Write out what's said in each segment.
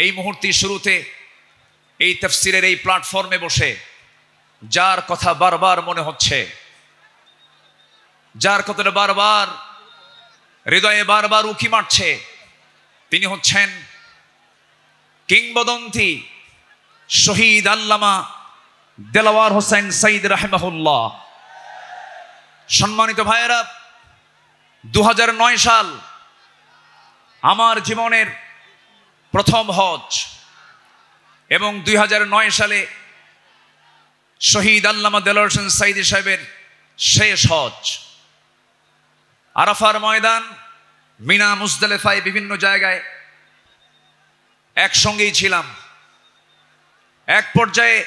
এই মুহূর্তে শুরুতে এই তাফসীরের এই প্ল্যাটফর্মে বসে যার কথা বারবার মনে হচ্ছে, যার কথাটা বারবার হৃদয়ে বারবার উকি মারছে, তিনি হচ্ছেন কিংবদন্তি শহীদ আল্লামা দেলাওয়ার হোসেন সাইদ রাহিমাহুল্লাহ। সম্মানিত ভাইয়েরা, 2009 সাল আমার জীবনের প্রথম হজ এবং 2009 সালে শহীদ আল্লামা দেলাওয়ার হোসেন সাইদি সাহেবের শেষ হজ। আরাফার ময়দান, মিনা, মুজদালিফায় বিভিন্ন জায়গায় একসঙ্গেই ছিলাম। এক পর্যায়ে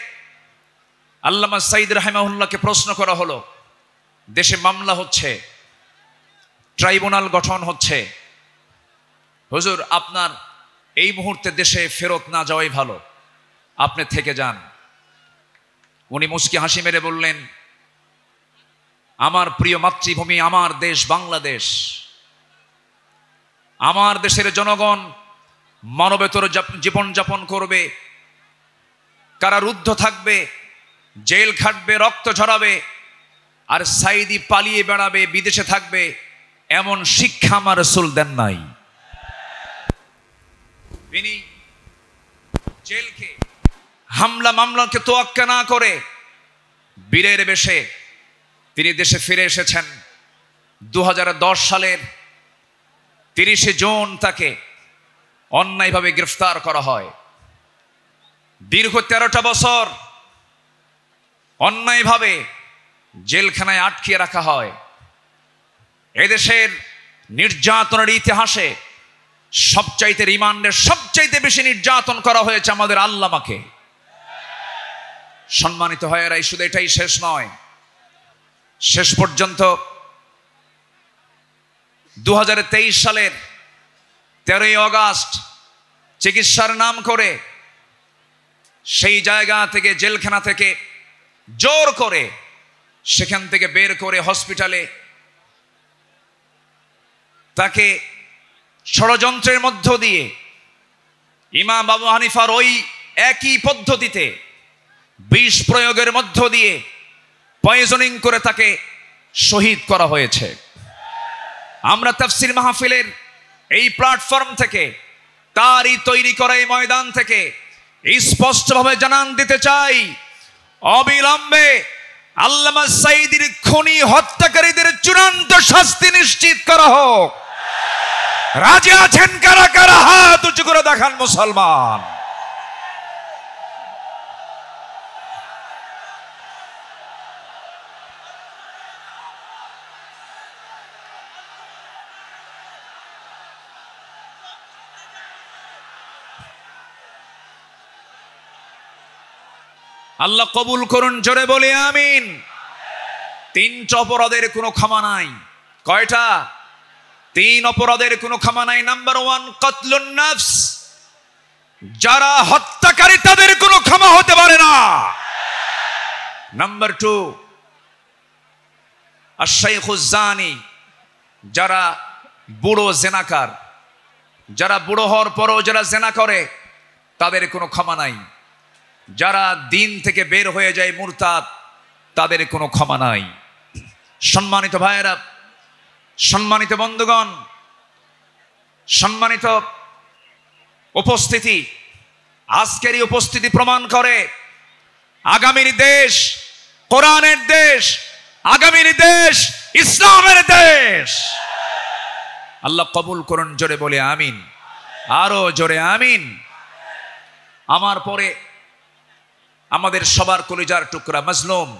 আল্লামা সাইদ রাহিমাহুল্লাহকে প্রশ্ন করা হলো, দেশে মামলা হচ্ছে, ট্রাইব্যুনাল গঠন হচ্ছে, হুজুর আপনার এই মুহূর্তে দেশে ফেরত না যাওয়াই ভালো, আপনি থেকে যান। উনি মুচকি হাসি মেরে বললেন, আমার প্রিয় মাতৃভূমি, আমার দেশ বাংলাদেশ, আমার দেশের জনগণ মানবেতর জীবনযাপন করবে, কারারুদ্ধ থাকবে, জেল খাটবে, রক্ত ঝরাবে, আর সাইদি পালিয়ে বেড়াবে, বিদেশে থাকবে, এমন শিক্ষা আমার রাসূল দেন নাই। তিনি জেলকে, হামলা মামলাকে তোয়াক্কা না করে বীরের বেশে তিনি দেশে ফিরে এসেছেন। 2010 সালের 30 জুন তাকে অন্যায়ভাবে গ্রেফতার করা হয়। দীর্ঘ 13টা বছর অন্যায়ভাবে জেলখানায় আটকিয়ে রাখা হয়। এদেশের নির্যাতনের ইতিহাসে সবচাইতে, রিমান্ডের সবচাইতে বেশি নির্যাতন করা হয়েছে আমাদের আল্লামাকে। সম্মানিত ভাইয়েরা, শুধু এটাই শেষ নয়, শেষ পর্যন্ত 2023 সালের 13ই আগস্ট চিকিৎসার নাম করে সেই জায়গা থেকে, জেলখানা থেকে জোর করে সেখান থেকে বের করে হসপিটালে তাকে ষড়যন্ত্রের মধ্য দিয়ে ইমাম আবু হানিফার ওই একই পদ্ধতিতে বিষ প্রয়োগের মধ্য দিয়ে পয়জনিং করে তাকে শহীদ করা হয়েছে। আমরা তাফসীর মাহফিলের এই প্ল্যাটফর্ম থেকে, তারই তৈরি করা এই ময়দান থেকে স্পষ্টভাবে জানান দিতে চাই, অবিলম্বে আল্লামা সাইদির খুনি হত্যাকারীদের চূড়ান্ত শাস্তি নিশ্চিত করা হোক। রাজি আছেন কারা কারা? হাত উঁচু করে দেখান মুসলমান। আল্লাহ কবুল করুন, জোরে বলি আমিন। 3টা অপরাধের কোনো ক্ষমা নাই। কয়টা? 3 অপরাধের কোনো ক্ষমা নাই। নাম্বার 1 কতলুন নফস, যারা হত্যাকারী তাদের কোনো ক্ষমা হতে পারে না। নাম্বার 2 আশ-শাইখুজ জানি, যারা বুড়ো জেনাকার, যারা বুড়ো হওয়ার পরও যারা জেনা করে তাদের কোনো ক্ষমা নাই। যারা দিন থেকে বের হয়ে যায় মুরতাদ, তাদের কোনো ক্ষমা নাই। সম্মানিত ভাইয়েরা, সম্মানিত বন্ধুগণ, সম্মানিত উপস্থিতি, আজকের এই উপস্থিতি প্রমাণ করে আগামীর দেশ কোরআনের দেশ, আগামীর দেশ ইসলামের দেশ। আল্লাহ কবুল করুন, জোরে বলে আমিন, আরো জোরে আমিন। আমার পরে আমাদের সবার কলিজার টুকরা মাজলুম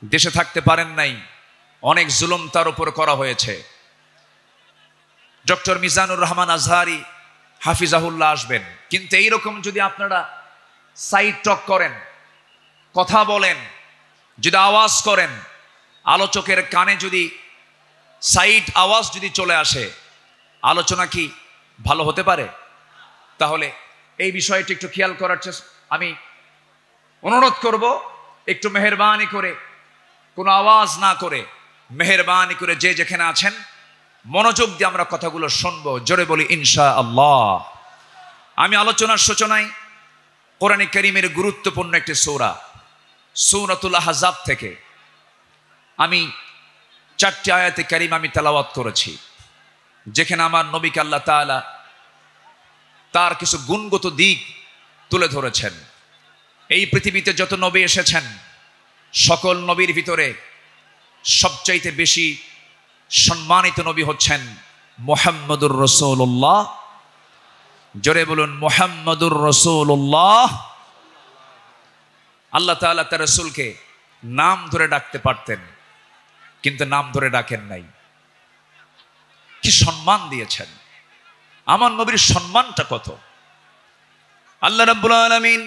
দেশে থাকতে পারেন নাই, অনেক জুলুম তার উপর করা হয়েছে। ডক্টর মিজানুর রহমান আজহারি হাফিজাহুল্লাহ আসবেন, কিন্তু এইরকম যদি আপনারা সাইড টক করেন, কথা বলেন, যদি আওয়াজ করেন, আলোচকের কানে যদি সাইড আওয়াজ যদি চলে আসে, আলোচনা কি ভালো হতে পারে? তাহলে এই বিষয়টি একটু খেয়াল করার আমি অনুরোধ করব, একটু মেহেরবানি করে, কোনো আওয়াজ না করে, মেহেরবানি করে যে যেখানে আছেন মনোযোগ দিয়ে আমরা কথাগুলো শুনবো। জোরে বলি ইনশাআল্লাহ। আমি আলোচনার সূচনায় কোরআনে কারীমের গুরুত্বপূর্ণ একটি সূরা সূরাতুল আহজাব থেকে আমি 4টি আয়াতে কারীম আমি তেলাওয়াত করেছি, যেখানে আমার নবীকে আল্লাহ তাআলা তার কিছু গুণগত দিক তুলে ধরেছেন। এই পৃথিবীতে যত নবী এসেছেন, সকল নবীর ভিতরে সবচাইতে বেশি সম্মানিত নবী হচ্ছেন মুহাম্মদুর রাসূলুল্লাহ। জোরে বলুন মুহাম্মদুর রাসূলুল্লাহ। আল্লাহ তাআলা তার রাসূলকে নাম ধরে ডাকতে পারতেন, কিন্তু নাম ধরে ডাকেন নাই। কি সম্মান দিয়েছেন! আমার নবীর সম্মানটা কত! আল্লাহ রাব্বুল আলামিন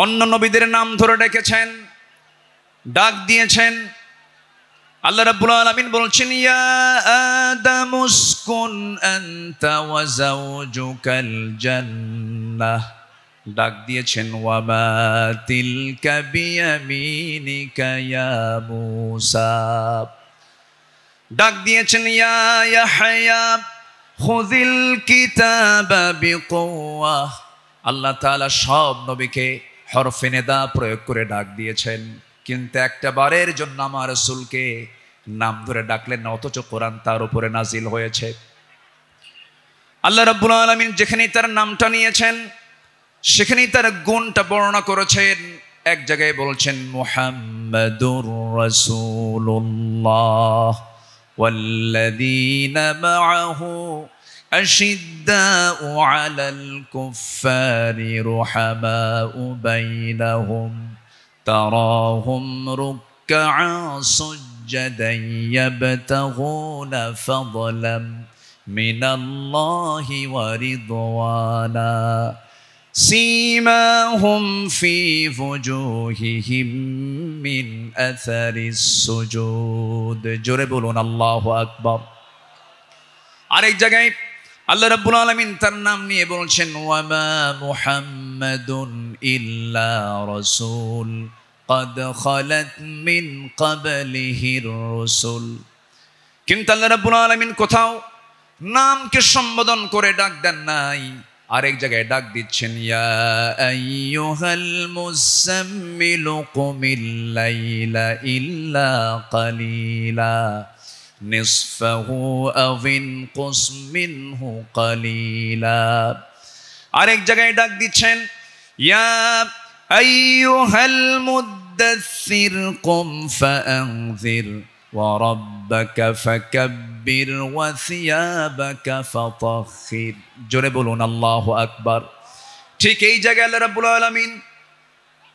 অন্য নবীদের নাম ধরে ডেকেছেন, ডাক দিয়েছেন। আল্লাহ রাব্বুল আলামিন বলছেন, ইয়া আদামুসকুন আনতা ওয়া যাওজুকাল জান্নাহ। ডাক দিয়েছেন, ওয়া মা তিলকা বিয়ামিনিকা ইয়া মূসা। ডাক দিয়েছেন, ইয়া ইয়াহইয়া খুযিল কিতাবা বিকুওয়া। আল্লাহ তাআলা সব নবীকে হরফে নিদা প্রয়োগ করে ডাক দিয়েছেন, কিন্তু একটা বারের জন্য আমার রাসূলকে নাম ধরে ডাকলেন না, অথচ কোরআন তার উপরে নাজিল হয়েছে। আল্লাহ রাব্বুল আলামিন যেখানেই তার নামটা নিয়েছেন, সেখানেই তার গুণটা বর্ণনা করেছেন। এক জায়গায় বলছেন মুহাম্মাদুর রাসূলুল্লাহ ওয়াল্লাযীনা মাআহু আশিদ্দাউ আলাল কুফফারি রুহামাউ বাইনাহুম তারাহুম রুকআ সুজদান ইয়াবতাগুনা ফাদলাম মিনাল্লাহি ওয়া রিদওয়ানা সীমাহুম ফি ফুজুহিহিম মিন আসারিস সুজুদ। জোরে বলুন আল্লাহু আকবার। আরেক জায়গায় আল্লাহ রাব্বুল আলামিন তার নাম নিয়ে বলছেন, ওয়া মা মুহাম্মাদুন ইল্লা রাসূল ক্বাদ খালাত মিন ক্বাবলিহির রুসুল। কিন্তু আল্লাহ রাব্বুল আলামিন কোথাও নামকে সম্বোধন করে ডাক দেন নাই। আরেক জায়গায় ডাক দিচ্ছেন, ইয়া আইয়ুহাল মুযাম্মিলু কুমিল লাইলা ইল্লা কালিলা নিসফাহু আও ইনকুস মিনহু কালিলা। আরেক জায়গায় ডাক দিচ্ছেন, ইয়া আইয়ুহাল মুদ্দাসসির কুম ফাআনযির ওয়া রাব্বাকা ফাকাব্বির ওয়া সিয়াবাকা ফাতাহহির। জোরে বলুন আল্লাহু আকবার। ঠিক এই জায়গায় আল্লাহ রাব্বুল আলামিন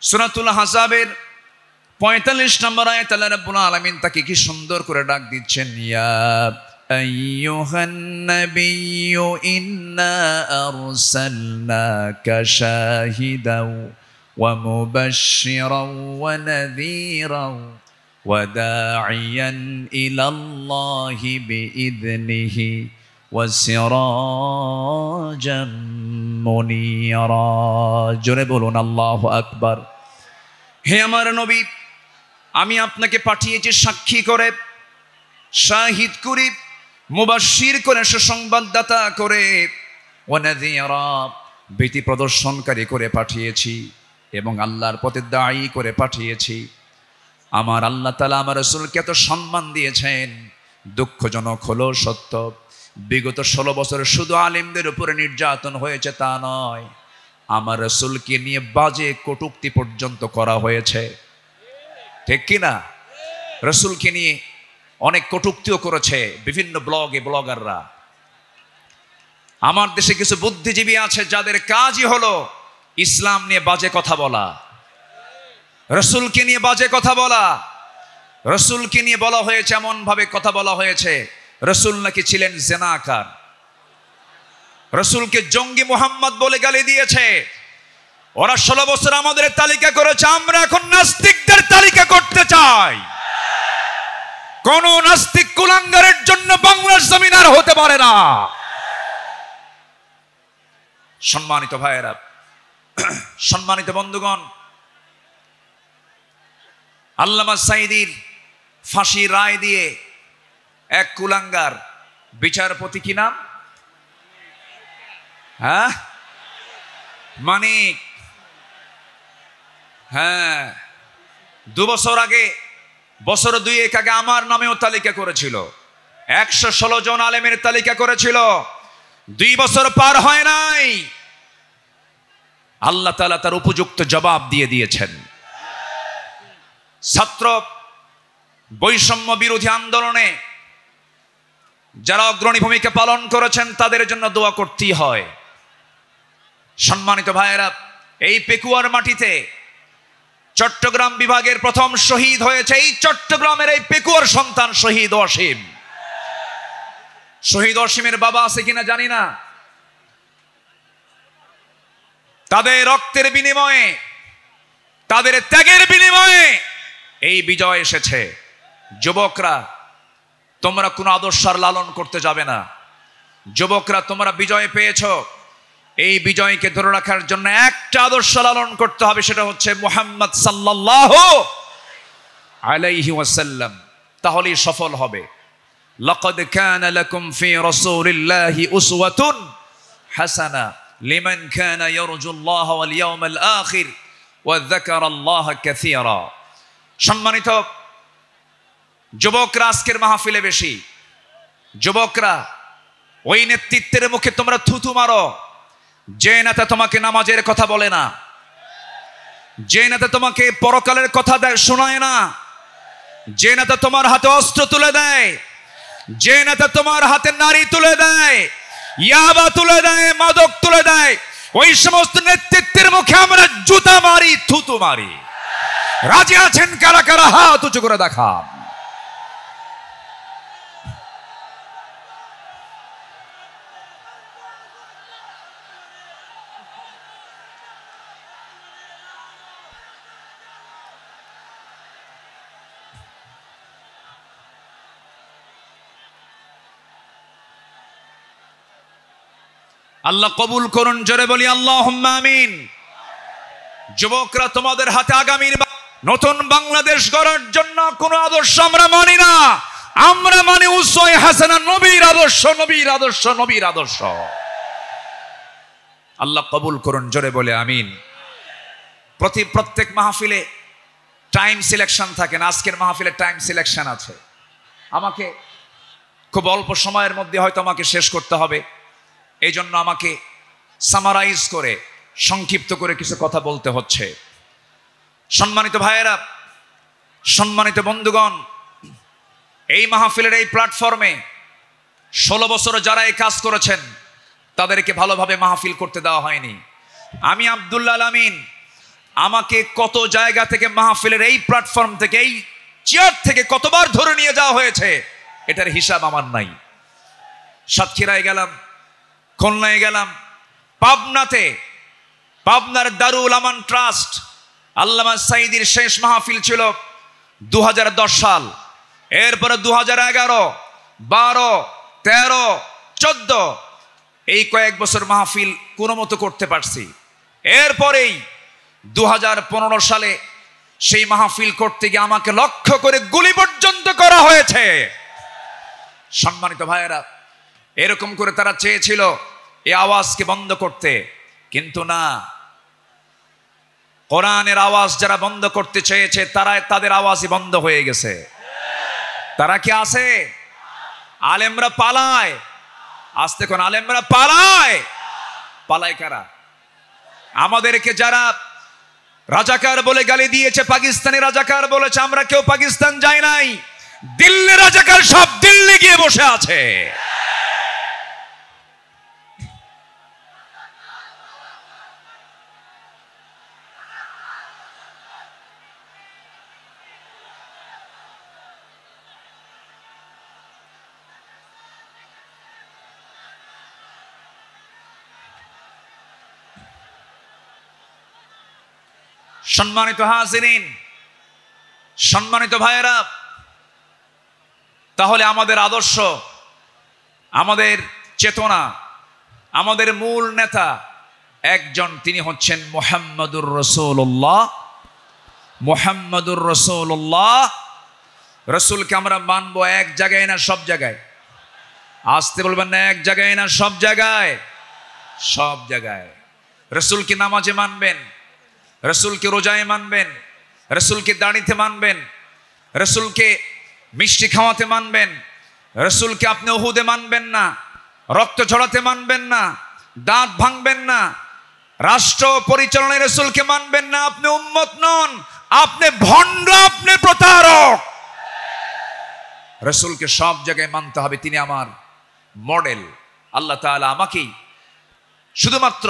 সূরাতুল আহজাবের 45 নম্বর আয়াত আল্লাহ রাব্বুল আলামিন তাকে কি সুন্দর করে ডাক দিচ্ছেন, ইয়া আইয়ুহান নাবিয়্যু ইন্না আরসালনাকা শাহিদাও ওয়া মুবাশশিরাও ওয়া নাযীরাও ওয়া দাঈয়ান ইলাল্লাহি বিইذনিহি ওয়া সিরাজাম মুনীরা। জোরে বলুন আল্লাহু আকবার। হে আমার নবী, আমি আপনাকে পাঠিয়েছি সাক্ষী করে, শাহিদ করে, মুবাশশির করে, সুসংবাদদাতা করে, ওয়া নাযীরা ভীতি প্রদর্শনকারী করে পাঠিয়েছি, এবং আল্লাহর পথে দায়ী করে পাঠিয়েছি। আমার আল্লাহ তাআলা আমার রাসূলকে এত সম্মান দিয়েছেন। দুঃখজনক হলো সত্য, বিগত 16 বছরে শুধু আলেমদের উপরে নির্যাতন হয়েছে তা নয়, আমার রাসূলকে নিয়ে বাজে কটূক্তি পর্যন্ত করা হয়েছে। ঠিক কিনা? রাসূলকে নিয়ে অনেক কটূক্তিও করেছে বিভিন্ন ব্লগাররা। আমার দেশে কিছু বুদ্ধিজীবী আছে যাদের কাজই হলো ইসলাম নিয়ে বাজে কথা বলা, রাসূলকে নিয়ে বাজে কথা বলা। রাসূলকে নিয়ে বলা হয়েছে, এমন ভাবে কথা বলা হয়েছে, রাসূল নাকি ছিলেন জেনাকার, রাসূলকে জঙ্গি মুহাম্মদ বলে গালি দিয়েছে। ওরা 16 বছর আমাদের তালিকা করেছে, আমরা এখন নাস্তিকদের তালিকা করতে চাই। কোন নাস্তিক কুলাঙ্গারের জন্য বাংলার জমিন আর হতে পারে না। সম্মানিত ভাইয়েরা, সম্মানিত বন্ধুগণ, আল্লামা সাঈদীর ফাঁসির রায় দিয়ে এক কুলাঙ্গার বিচারপতি, কি নাম? হ্যাঁ, মানিক, হ্যাঁ 2 বছর আগে, বছর 2 আগে আমার নামেও তালিকা করেছিল, 116 জন আলেমের তালিকা করেছিল। 2 বছর পার হয় নাই, আল্লাহ তাআলা তার উপযুক্ত জবাব দিয়ে দিয়েছেন। ছাত্র বৈষম্য বিরোধী আন্দোলনে যারা অগ্রণী ভূমিকা পালন করেছেন তাদের জন্য দোয়া করতেই হয়। সম্মানিত ভাইয়েরা, এই পেকুয়ার মাটিতে চট্টগ্রাম বিভাগের প্রথম শহীদ হয়েছে এই চট্টগ্রামের এই পেকুয়ার সন্তান শহীদ অসীম। শহীদ অসীমের বাবা আছে কিনা জানি না। তাদের রক্তের বিনিময়ে, তাদের ত্যাগের বিনিময়ে এই বিজয় এসেছে। যুবকরা, তোমরা কোনো আদর্শ লালন করতে যাবে না। যুবকরা, তোমরা বিজয় পেয়েছো, এই বিজয়কে ধরে রাখার জন্য একটা আদর্শ লালন করতে হবে, সেটা হচ্ছে মুহাম্মদ সাল্লাল্লাহু আলাইহি ওয়াসাল্লাম। তাহলেই সফল হবে। লাকাদ কানা লাকুম ফি রাসূলিল্লাহি উসওয়াতুন হাসানা লিমান কানা ইয়ারজুল্লাহ ওয়াল ইয়াউমাল আখির ওয়া যাকারাল্লাহা কাসীরা। সম্মানিত যুবকরা, আজকের মাহফিলে বেশি যুবকরা, ওই নেতৃত্বের মুখে তোমরা থুতু মারো যে নেতা তোমাকে নামাজের কথা বলে না, যে নেতা তোমাকে পরকালের কথা শোনায় না, যে নেতা তোমার হাতে অস্ত্র তুলে দেয়, যে নেতা তোমার হাতে নারী তুলে দেয়, ইয়াবা তুলে দেয়, মাদক তুলে দেয়, ওই সমস্ত নেতৃত্বের মুখে আমরা জুতা মারি, থুতু মারি। রাজি আছেন কারা কারা? হাত উঁচু করে দেখান। আল্লাহ কবুল করুন, জোরে বলি আল্লাহুম্মা আমিন। যুবকরা, তোমাদের হাতে আগামীর নতুন বাংলাদেশ গড়ার জন্য কোন আদর্শ আমরা মানি না, আমরা মানি উসওয়ায়ে হাসানা, নবীর আদর্শ, নবীর আদর্শ, নবীর আদর্শ। আল্লাহ কবুল করুন, জোরে বলে আমিন। প্রত্যেক মাহফিলে টাইম সিলেকশন থাকে না, আজকের মাহফিলে টাইম সিলেকশন আছে। আমাকে খুব অল্প সময়ের মধ্যে হয়তো আমাকে শেষ করতে হবে, এই জন্য আমাকে সামারাইজ করে, সংক্ষিপ্ত করে কিছু কথা বলতে হচ্ছে। সম্মানিত ভাইয়েরা, সম্মানিত বন্ধুগণ, এই মাহফিলের এই প্ল্যাটফর্মে 16 বছর যারা এই কাজ করেছেন তাদেরকে ভালোভাবে মাহফিল করতে দেওয়া হয়নি। আমি আব্দুল্লাহ আল আমিন, আমাকে কত জায়গা থেকে মাহফিলের এই প্ল্যাটফর্ম থেকে, এই চেয়ার থেকে কতবার ধরে নিয়ে যাওয়া হয়েছে এটার হিসাব আমার নাই। সাতক্ষীরায় গেলাম, খুলনায় গেলাম, পাবনাতে, পাবনার দারুল আমান ট্রাস্ট আল্লামা সাঈদীর শেষ মাহফিল ছিল 2010 সাল। এরপরে 2011, 12, 13, 14 এই কয়েক বছর মাহফিল কোনো মতো করতে পারছি। এরপরেই 2015 সালে সেই মাহফিল করতে গিয়ে আমাকে লক্ষ্য করে গুলি পর্যন্ত করা হয়েছে। সম্মানিত ভাইয়েরা, এরকম করে তারা চেয়েছিল এই আওয়াজকে বন্ধ করতে, কিন্তু না, কোরআনের আওয়াজ যারা বন্ধ করতে চেয়েছে তাদের আওয়াজই বন্ধ হয়ে গেছে। তারা কি আছে? আলেমরা পালায়, আসতে কোন আলেমরা পালায়। পালায় কারা? আমাদেরকে যারা রাজাকার বলে গালি দিয়েছে, পাকিস্তানি রাজাকার বলেছে, আমরা কেউ পাকিস্তান যাই নাই। দিল্লি রাজাকার সব দিল্লি গিয়ে বসে আছে। সম্মানিত হাজিরিন, সম্মানিত ভাইয়েরা, তাহলে আমাদের আদর্শ, আমাদের চেতনা, আমাদের মূল নেতা একজন, তিনি হচ্ছেন মুহাম্মদুর রাসূলুল্লাহ। মুহাম্মদুর রাসূলুল্লাহ, রাসূলকে আমরা মানবো এক জায়গায় না সব জায়গায়? আসতে বলবেন না, এক জায়গায় না সব জায়গায়? সব জায়গায়। রসুলকে নামাজে মানবেন, রসুলকে রোজায় মানবেন, রসুলকে দাড়িতে মানবেন, রসুলকে মিষ্টি খাওয়াতে মানবেন, রসুলকে আপনি উহুদে মানবেন না, রক্ত ঝরাতে মানবেন না, দাঁত ভাঙবেন না, রাষ্ট্র পরিচালনায় রসুলকে মানবেন না, আপনি উম্মত নন, আপনি ভণ্ড, আপনি প্রতারক। রসুলকে সব জায়গায় মানতে হবে, তিনি আমার মডেল। আল্লাহ তাআলা আমাকেই শুধুমাত্র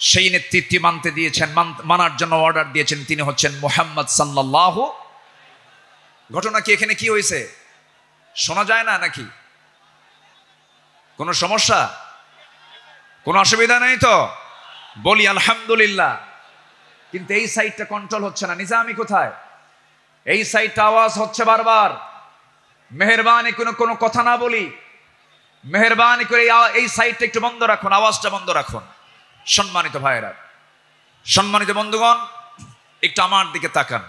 সেই নেতৃত্ব মানতে দিয়েছেন, মানার জন্য অর্ডার দিয়েছেন, তিনি হচ্ছেন মুহাম্মদ সাল্লাল্লাহু। ঘটনা কি এখানে কি হয়েছে শোনা যায় না নাকি? কোনো সমস্যা, কোনো অসুবিধা নেই তো? বলি আলহামদুলিল্লাহ। কিন্তু এই সাইডটা কন্ট্রোল হচ্ছে না। নিজামি কোথায়? এই সাইডটা আওয়াজ হচ্ছে বারবার। মেহেরবানি কোনো কথা না বলি, মেহেরবানি করে এই সাইডটা একটু বন্ধ রাখুন, আওয়াজটা বন্ধ রাখুন। সম্মানিত ভাইয়েরা, সম্মানিত বন্ধুগণ, একটু আমার দিকে তাকান।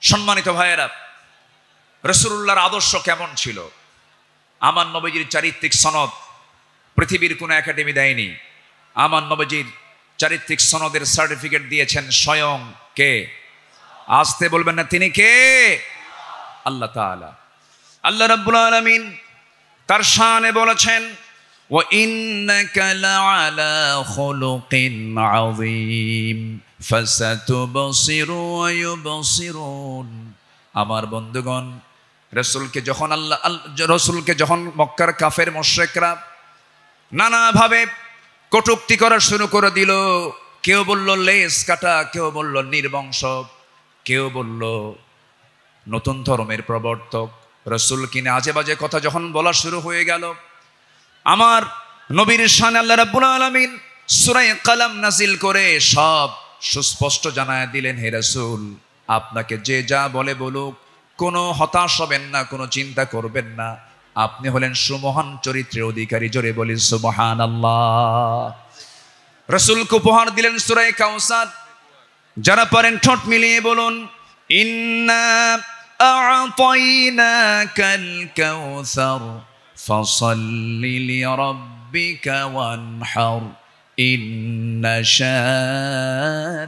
সম্মানিত ভাইয়েরা, রাসূলুল্লাহর আদর্শ কেমন ছিল? আমার নবীজির চারিত্রিক সনদ পৃথিবীর কোনো একাডেমি দেয়নি। আমার নবীজির চারিত্রিক সনদের সার্টিফিকেট দিয়েছেন স্বয়ং কে? আসতে বলবেন না, তিনি কে? আল্লাহ তাআলা। আল্লাহ রাব্বুল আলামিন তার শানে বলেছেন, ওয়া ইন্নাকা লাআলা খুলুকিন আযীম ফাসাতুবসিরু ওয়া ইউবসিরুন। আমার বন্ধুগণ, রসুলকে যখন মক্কার কাফের মুশরিকরা নানাভাবে কটূক্তি করা শুরু করে দিল, কেউ বলল লেস কাটা, কেউ বলল নির্বংশ, কেউ বলল নতুন ধর্মের প্রবর্তক, রসুল কিনে আজে বাজে কথা যখন বলা শুরু হয়ে গেল, আমার নবীর শানে আল্লাহ রাব্বুল আলামিন সূরা কালাম নাজিল করে সব সুস্পষ্ট জানায় দিলেন, হে রাসূল, আপনাকে যে যা বলে বলুক, কোনো হতাশ হবেন না, কোনো চিন্তা করবেন না, আপনি হলেন সুমহান চরিত্রের অধিকারী। জোরে বলি সুবহানাল্লাহ। রাসূলকে উপহার দিলেন সূরা কাউসার। যারা পারেন ঠোঁট মিলিয়ে বলুন, ইন্না আ'তাইনাকাল কাউসার ফাসাল্লি লিরাব্বিকা ওয়ানহার ইন্না শানিআকা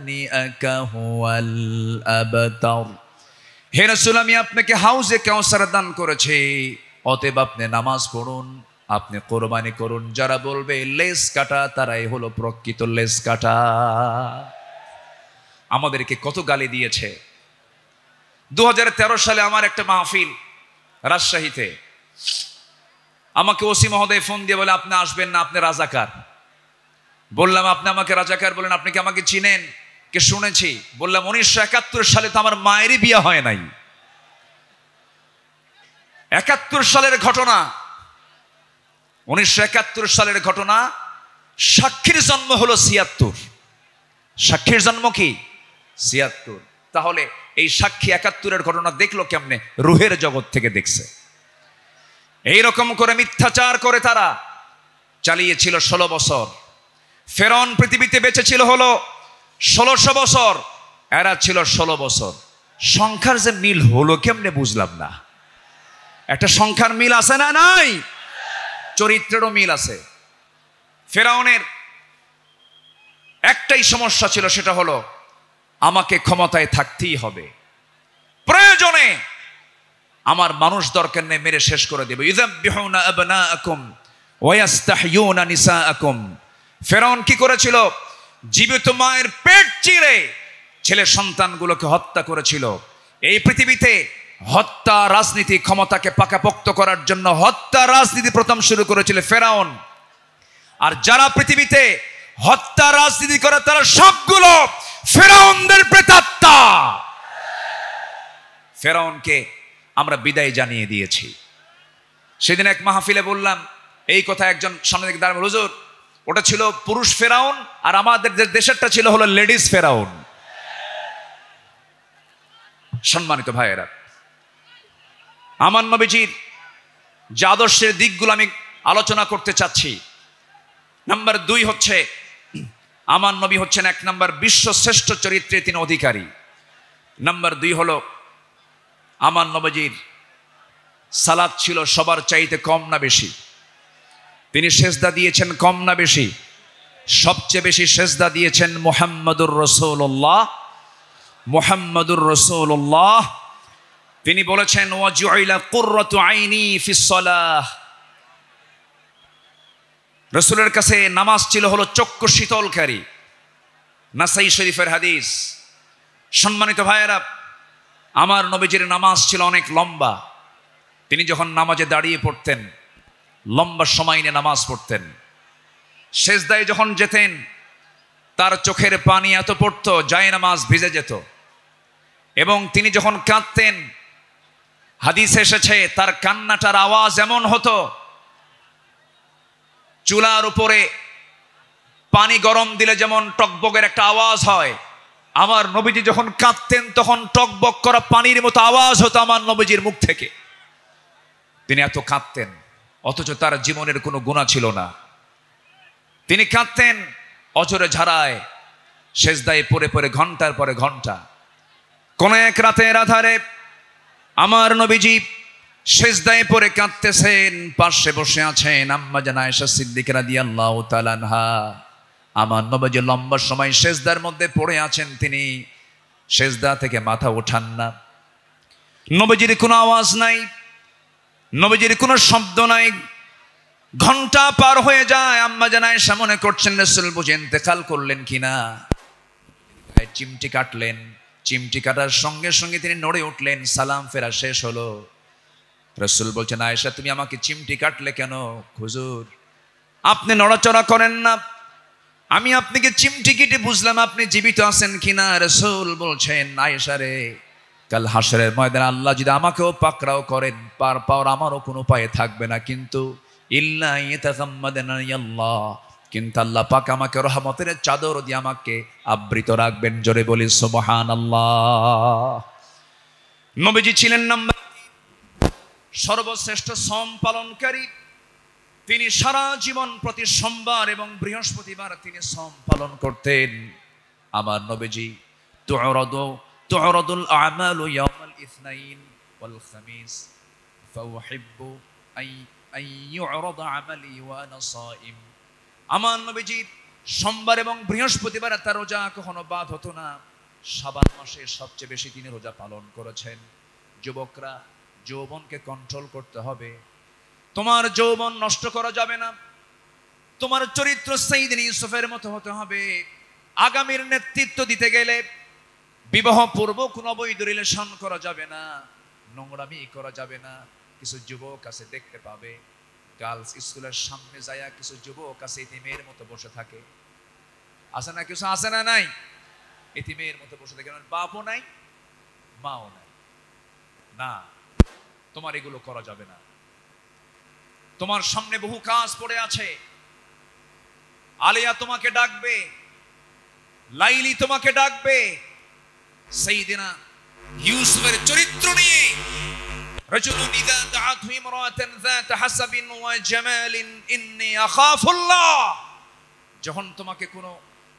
হুয়াল আবতার। হে রাসূল, আমি আপনাকে হাউজে কাউসার দান করেছি, অতএব আপনি নামাজ পড়ুন, আপনি কোরবানি করুন। যারা বলবে লেস কাটা, তারাই হলো প্রকৃত লেস কাটা। আমাদেরকে কত গালি দিয়েছে। 2013 সালে আমার একটা মাহফিল রাজশাহীতে, আমাকে ওসি মহোদয় ফোন দিয়ে বলে, আপনি আসবেন না, আপনি রাজাকার। বললাম, আপনি আমাকে রাজাকার বলেন, আপনি কি আমাকে চিনেন? কে? শুনেছি। বললাম, 1971 সালে তো আমার মায়েরই বিয়ে হয় নাই। 71 সালের ঘটনা, 1971 সালের ঘটনা। সাক্ষীর জন্ম হলো 76। সাক্ষীর জন্ম কি? 76। তাহলে এই সাক্ষী 71-এর ঘটনা দেখলো কেমনে? রুহের জগৎ থেকে দেখছে। এইরকম করে মিথ্যাচার করে তারা চালিয়েছিল 16 বছর। ফেরাউন পৃথিবীতে বেঁচে ছিল হলো 1600 বছর, এরা ছিল 16 বছর। সংখ্যার যে মিল হলো কেমনে বুঝলাম না। একটা সংখ্যার মিল আছে না? নাই। চরিত্রেরও মিল আছে। ফেরাউনের একটাই সমস্যা ছিল, সেটা হলো আমাকে ক্ষমতায় থাকতেই হবে, প্রয়োজনে আমার মানুষ দরকার নেই, মেরে শেষ করে দেবে। ইযাববিহুনা আবনাআকুম ওয়া ইস্তাহয়ুনা নিসাআকুম। ফেরাউন কি করেছিল? জীবিত মায়ের পেট চিরে ছেলে সন্তানগুলোকে হত্যা করেছিল। এই পৃথিবীতে হত্যা রাজনীতি, ক্ষমতাকে পাকাপোক্ত করার জন্য হত্যা রাজনীতি প্রথম শুরু করেছিল ফেরাউন। আর যারা পৃথিবীতে হত্যা রাজনীতি করে তারা সবগুলো ফেরাউনদের প্রেতাত্মা। ফেরাউনকে আমরা বিদায় জানিয়ে দিয়েছি। সেদিন এক মাহফিলে বললাম এই কথা, একজন সামনে থেকে দাঁড়ানো, হুজুর ওটা ছিল পুরুষ ফেরাউন আর আমাদের দেশেরটা ছিল হলো লেডিস ফেরাউন। সম্মানিত ভাইয়েরা, আমার নবীজির যে আদর্শের দিকগুলো আমি আলোচনা করতে চাচ্ছি, নাম্বার 2 হচ্ছে আমার নবী হচ্ছেন 1 নম্বর বিশ্ব শ্রেষ্ঠ চরিত্রের তিনি অধিকারী। নাম্বার 2 হলো আমার নবীজির সালাত ছিল সবার চাইতে কম না বেশি? তিনি সেজদা দিয়েছেন কম না বেশি? সবচেয়ে বেশি সেজদা দিয়েছেন মুহাম্মদুর রাসূলুল্লাহ। মুহাম্মদুর রাসূলুল্লাহ তিনি বলেছেন ওয়াজুইলা কুররাতু আইনি ফিস সালাহ, রাসূলের কাছে নামাজ ছিল হলো চক্ষু শীতলকারী। নাসাই শরীফের হাদিস। সম্মানিত ভাইয়েরা, আমার নবীজির নামাজ ছিল অনেক লম্বা। তিনি যখন নামাজে দাঁড়িয়ে পড়তেন লম্বা সময় নিয়ে নামাজ পড়তেন। সেজদায় যখন যেতেন তার চোখের পানি এত পড়তো যায় নামাজ ভিজে যেত। এবং তিনি যখন কাঁদতেন হাদিসে এসেছে তার কান্নাটার আওয়াজ এমন হতো চুলার উপরে পানি গরম দিলে যেমন টকবকের একটা আওয়াজ হয়, আমার নবীজি যখন কাঁদতেন তখন টকবক করা পানির মতো আওয়াজ হতো আমার নবীজির মুখ থেকে। তিনি এত কাঁদতেন, অথচ তার জীবনের কোনো গুনাহ ছিল না। তিনি কাঁদতেন অঝরে ঝাড়ায়, সেজদায় পড়ে পড়ে ঘন্টার পরে ঘন্টা। কোন এক রাতের আধারে আমার নবীজি সেজদায় পড়ে কাঁদতেছেন, পাশে বসে আছেন আম্মা জান আয়েশা সিদ্দিকা রাদিয়াল্লাহু তাআলা আনহা। আমার নবীজি লম্বা সময় সেজদার মধ্যে পড়ে আছেন, তিনি সেজদা থেকে মাথা ওঠান না। নবীজির কোনো আওয়াজ নাই, নবীজির কোনো শব্দ নাই। ঘন্টা পার হয়ে যায়, আম্মা জান আয়েশা মনে করছেন রাসূল বুঝি ইন্তেকাল করলেন কিনা। চিমটি কাটলেন, চিমটি কাটার সঙ্গে সঙ্গে তিনি নড়ে উঠলেন। সালাম ফেরা শেষ হলো, রাসূল বলছেন আয়েশা তুমি আমাকে চিমটি কাটলে কেন? হুজুর আপনি নড়াচড়া করেন না, আমি আপনাকে চিমটি কেটে বুঝলাম আপনি জীবিত আছেন কিনা। রাসূল বলছেন আয়েশা রে, কাল হাসরের ময়দানে আল্লাহ যদি আমাকেও পাকড়াও করেন পার পাওয়ার আমারও কোনো উপায় থাকবে না, কিন্তু ইল্লা ইয়াতাগাম্মাদানি আল্লাহ, কিন্তু আল্লাহ পাক আমাকে রহমতের চাদর দিয়ে আমাকে আবৃত রাখবেন। জোরে বলি সুবহানাল্লাহ। নবীজি ছিলেন নাম্বার সর্বশ্রেষ্ঠ সম পালনকারী। তিনি সারা জীবন প্রতি সোমবার এবং বৃহস্পতিবার তিনি সম পালন করতেন। আমার নবীজি তু'রাদুল আমালু ইয়াউমাল ইসনাইন ওয়াল খামিস ফাউহিব্বু আই ইউ'রাদা আমালি ওয়া আনা সাইম। আমার নবীজি সোমবার এবং বৃহস্পতিবার তার রোজা কখনো বাদ হতো না। শাবান মাসে সবচেয়ে বেশি তিনি রোজা পালন করেছেন। যুবকরা যৌবনকে কন্ট্রোল করতে হবে। তোমার যৌবন নষ্ট করা যাবে না। তোমার চরিত্র সাইয়েদনা ইউসুফের মতো হতে হবে। আগামীর নেতৃত্ব দিতে গেলে বিবাহ পূর্ব কোনো অবৈধ রিলেশন করা যাবে না, নোংরামি করা যাবে না। কিছু যুবক আছে দেখতে পাবে গার্লস স্কুলের সামনে যায় কিছু যুবক আছে ইতিমের মতো বসে থাকে। আছে না? কিছু আছে না? নাই? ইতিমের মতো বসে থাকে, বাপও নাই মাও নাই। না, তোমার এগুলো করা যাবে না। তোমার সামনে বহু কাজ পড়ে আছে। আলিয়া তোমাকে ডাকবে, লাইলি তোমাকে ডাকবে। সাইয়েদনা ইউসুফের চরিত্র নিয়ে রাজুলুন ইযা দাআতহু ইমরাতান যাত হাসাবিন ওয়া জামালিন ইন্নী আখাফুল্লাহ। যখন তোমাকে কোনো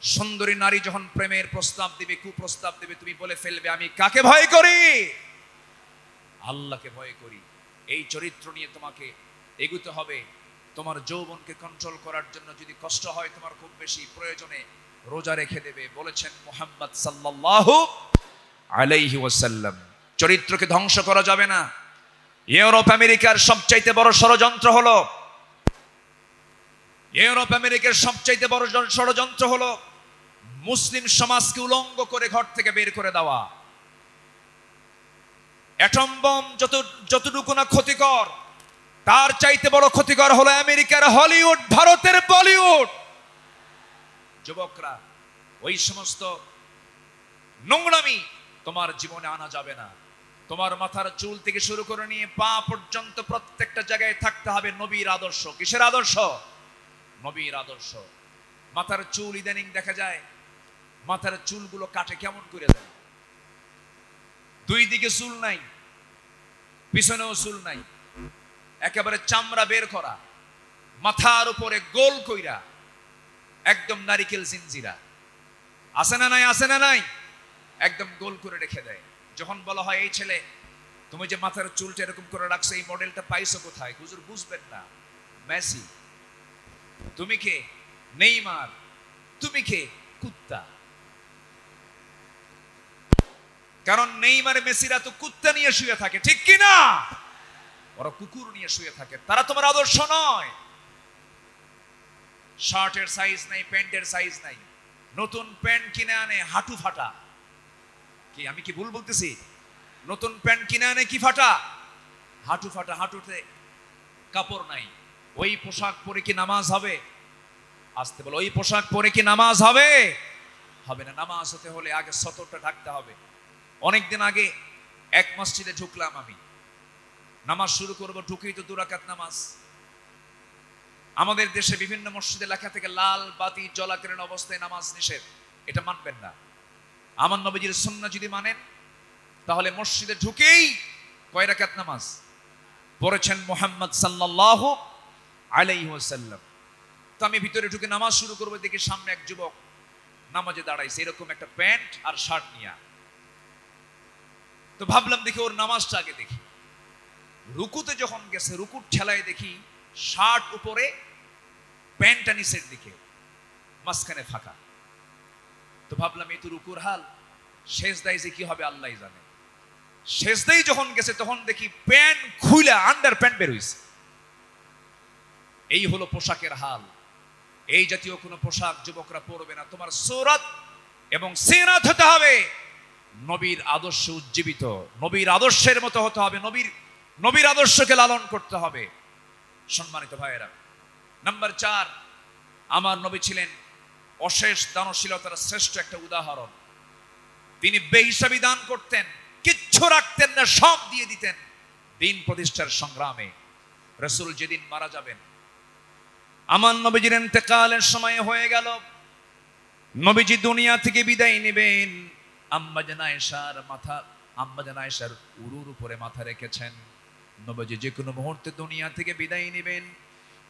সুন্দরী নারী যখন প্রেমের প্রস্তাব দিবে, কুপ্রস্তাব দিবে, তুমি বলে ফেলবে আমি কাকে ভয় করি? আল্লাহকে ভয় করি। এই চরিত্র নিয়ে তোমাকে এগুতে হবে। তোমার যৌবনকে কন্ট্রোল করার জন্য যদি কষ্ট হয় তোমার খুব বেশি, প্রয়োজনে রোজা রেখে দেবে। বলেছেন মুহাম্মদ সাল্লাল্লাহু আলাইহি ওয়াসাল্লাম, চরিত্রকে ধ্বংস করা যাবে না। ইউরোপ আমেরিকার সবচাইতে বড় ষড়যন্ত্র হলো, ইউরোপ আমেরিকার সবচাইতে বড় ষড়যন্ত্র হলো মুসলিম সমাজকে উলঙ্গ করে ঘর থেকে বের করে দেওয়া। অ্যাটম বম যতটুকু না ক্ষতিকর, তার চাইতে বড় ক্ষতিকর হলো আমেরিকার হলিউড, ভারতের বলিউড। যুবকরা ওই সমস্ত নোংরামি তোমার জীবনে আনা যাবে না। তোমার মাথার চুল থেকে শুরু করে নিয়ে পা পর্যন্ত প্রত্যেকটা জায়গায় থাকতে হবে নবীর আদর্শ। কিসের আদর্শ? নবীর আদর্শ। মাথার চুল ইদানিং দেখা যায় মাথার চুলগুলো কাটে কেমন করে দেয়, দুই দিকে চুল নাই, পিছনেও চুল নাই, একেবারে চামড়া বের করা, মাথার উপরে গোল কইরা একদম নারিকেল জিনজিরা। আছে না নাই? আছে না নাই? একদম গোল করে রেখে দেয়। যখন বলা হয় এই ছেলে তুমি যে মাথার চুলটা এরকম করে রাখছো, এই মডেলটা পাইছো কোথায়? হুজুর বুঝবেন না, মেসি। তুমি কে? নেইমার। তুমি কে? কুত্তা। কারণ নেইমার মেসিরা তো কুত্তা নিয়ে শুয়ে থাকে, ঠিক কি না? ওরা কুকুর নিয়ে শুয়ে থাকে, তারা তোমার আদর্শ নয়। শার্টের সাইজ নাই, প্যান্টের সাইজ নাই, নতুন প্যান্ট কিনে আনে হাঁটু ফাটা। কি আমি কি ভুল বলতেছি? নতুন প্যান্ট কিনে আনে কি ফাটা? হাঁটু ফাটা, হাঁটুতে কাপড় নাই। ওই পোশাক পরে কি নামাজ হবে? আসতে বলো, ওই পোশাক পরে কি নামাজ হবে? হবে না। নামাজ হতে হলে আগে সতরটা ঢাকতে হবে। অনেকদিন আগে এক মসজিদে ঢুকলাম, আমি নামাজ শুরু করব, ঢুকেই তো 2 রাকাত নামাজ। আমাদের দেশে বিভিন্ন মসজিদে লেখা থেকে লাল বাতি জ্বলাকালীন অবস্থায় নামাজ নিষেধ। এটা মানবেন না। আমার নবীজির সুন্নাহ যদি মানেন তাহলে মসজিদে ঢুকেই কয় রাকাত নামাজ পড়েছেন মুহাম্মদ সাল্লাল্লাহু আলাইহি ওয়াসাল্লাম। তো আমি ভিতরে ঢুকে নামাজ শুরু করব, দেখি সামনে এক যুবক নামাজে দাঁড়াইছে, এরকম একটা প্যান্ট আর শার্ট নিয়ে। তো ভাবলাম দেখি ওর নামাজটা আগে দেখি। রুকুতে যখন গেছে, রুকুর ঠেলায় দেখি শার্ট উপরে, প্যান্টটা নিচের দিকে, মাঝখানে ফাঁকা। তো ভাবলাম এই তো রুকুর হাল, সেজদায় যে কি হবে আল্লাহই জানে। সেজদায় যখন গেছে তখন দেখি প্যান্ট খুইলা আন্ডার প্যান্ট বের হইছে। এই হলো পোশাকের হাল। এই জাতীয় কোনো পোশাক যুবকরা পরবে না। তোমার সূরত এবং সিরাত হতে হবে নবীর আদর্শে উজ্জীবিত, নবীর আদর্শের মতো হতে হবে, নবীর আদর্শকে লালন করতে হবে। সম্মানিত ভাইয়েরা, নাম্বার 4, আমার নবী ছিলেন অশেষ দানশীলতার শ্রেষ্ঠ একটা উদাহরণ। তিনি বেহিসাবি দান করতেন, কিচ্ছু রাখতেন না, সব দিয়ে দিতেন দিন প্রতিষ্ঠার সংগ্রামে। রাসূল যেদিন মারা যাবেন, আমার নবীজির ইন্তেকালের সময় হয়ে গেল, নবীজি দুনিয়া থেকে বিদায় নেবেন। আম্মা জান আয়েশার উরুর উপরে মাথা রেখেছেন। নবীজি যে কোনো মুহূর্তে দুনিয়া থেকে বিদায় নেবেন।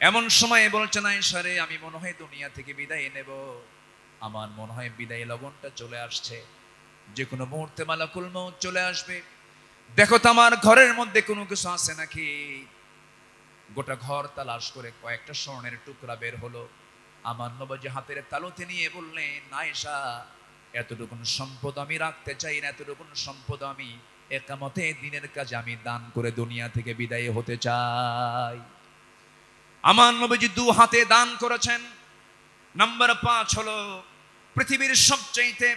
এমন সময় বলছেন, আয়েশা রে, আমি মনে হয় দুনিয়া থেকে বিদায় নেব, আমার মনে হয় বিদায় লগনটা চলে আসছে, যে কোনো মুহূর্তে মালাকুল মউত চলে আসবে। দেখো তো আমার ঘরের মধ্যে কোনো কিছু আছে নাকি। গোটা ঘর তালাশ করে কয়েকটা স্বর্ণের টুকরা বের হলো। আমার নবীজি হাতের তালুতে নিয়ে বললেন, আয়েশা, এতটুকুন সম্পদ আমি রাখতে চাই না, এতটুকুন সম্পদ আমি একামতে দিনের কাজে আমি দান করে দুনিয়া থেকে বিদায় হতে চাই। আমার নবীজি 2 হাতে দান করেছেন। নাম্বার 5 হলো পৃথিবীর সবচাইতে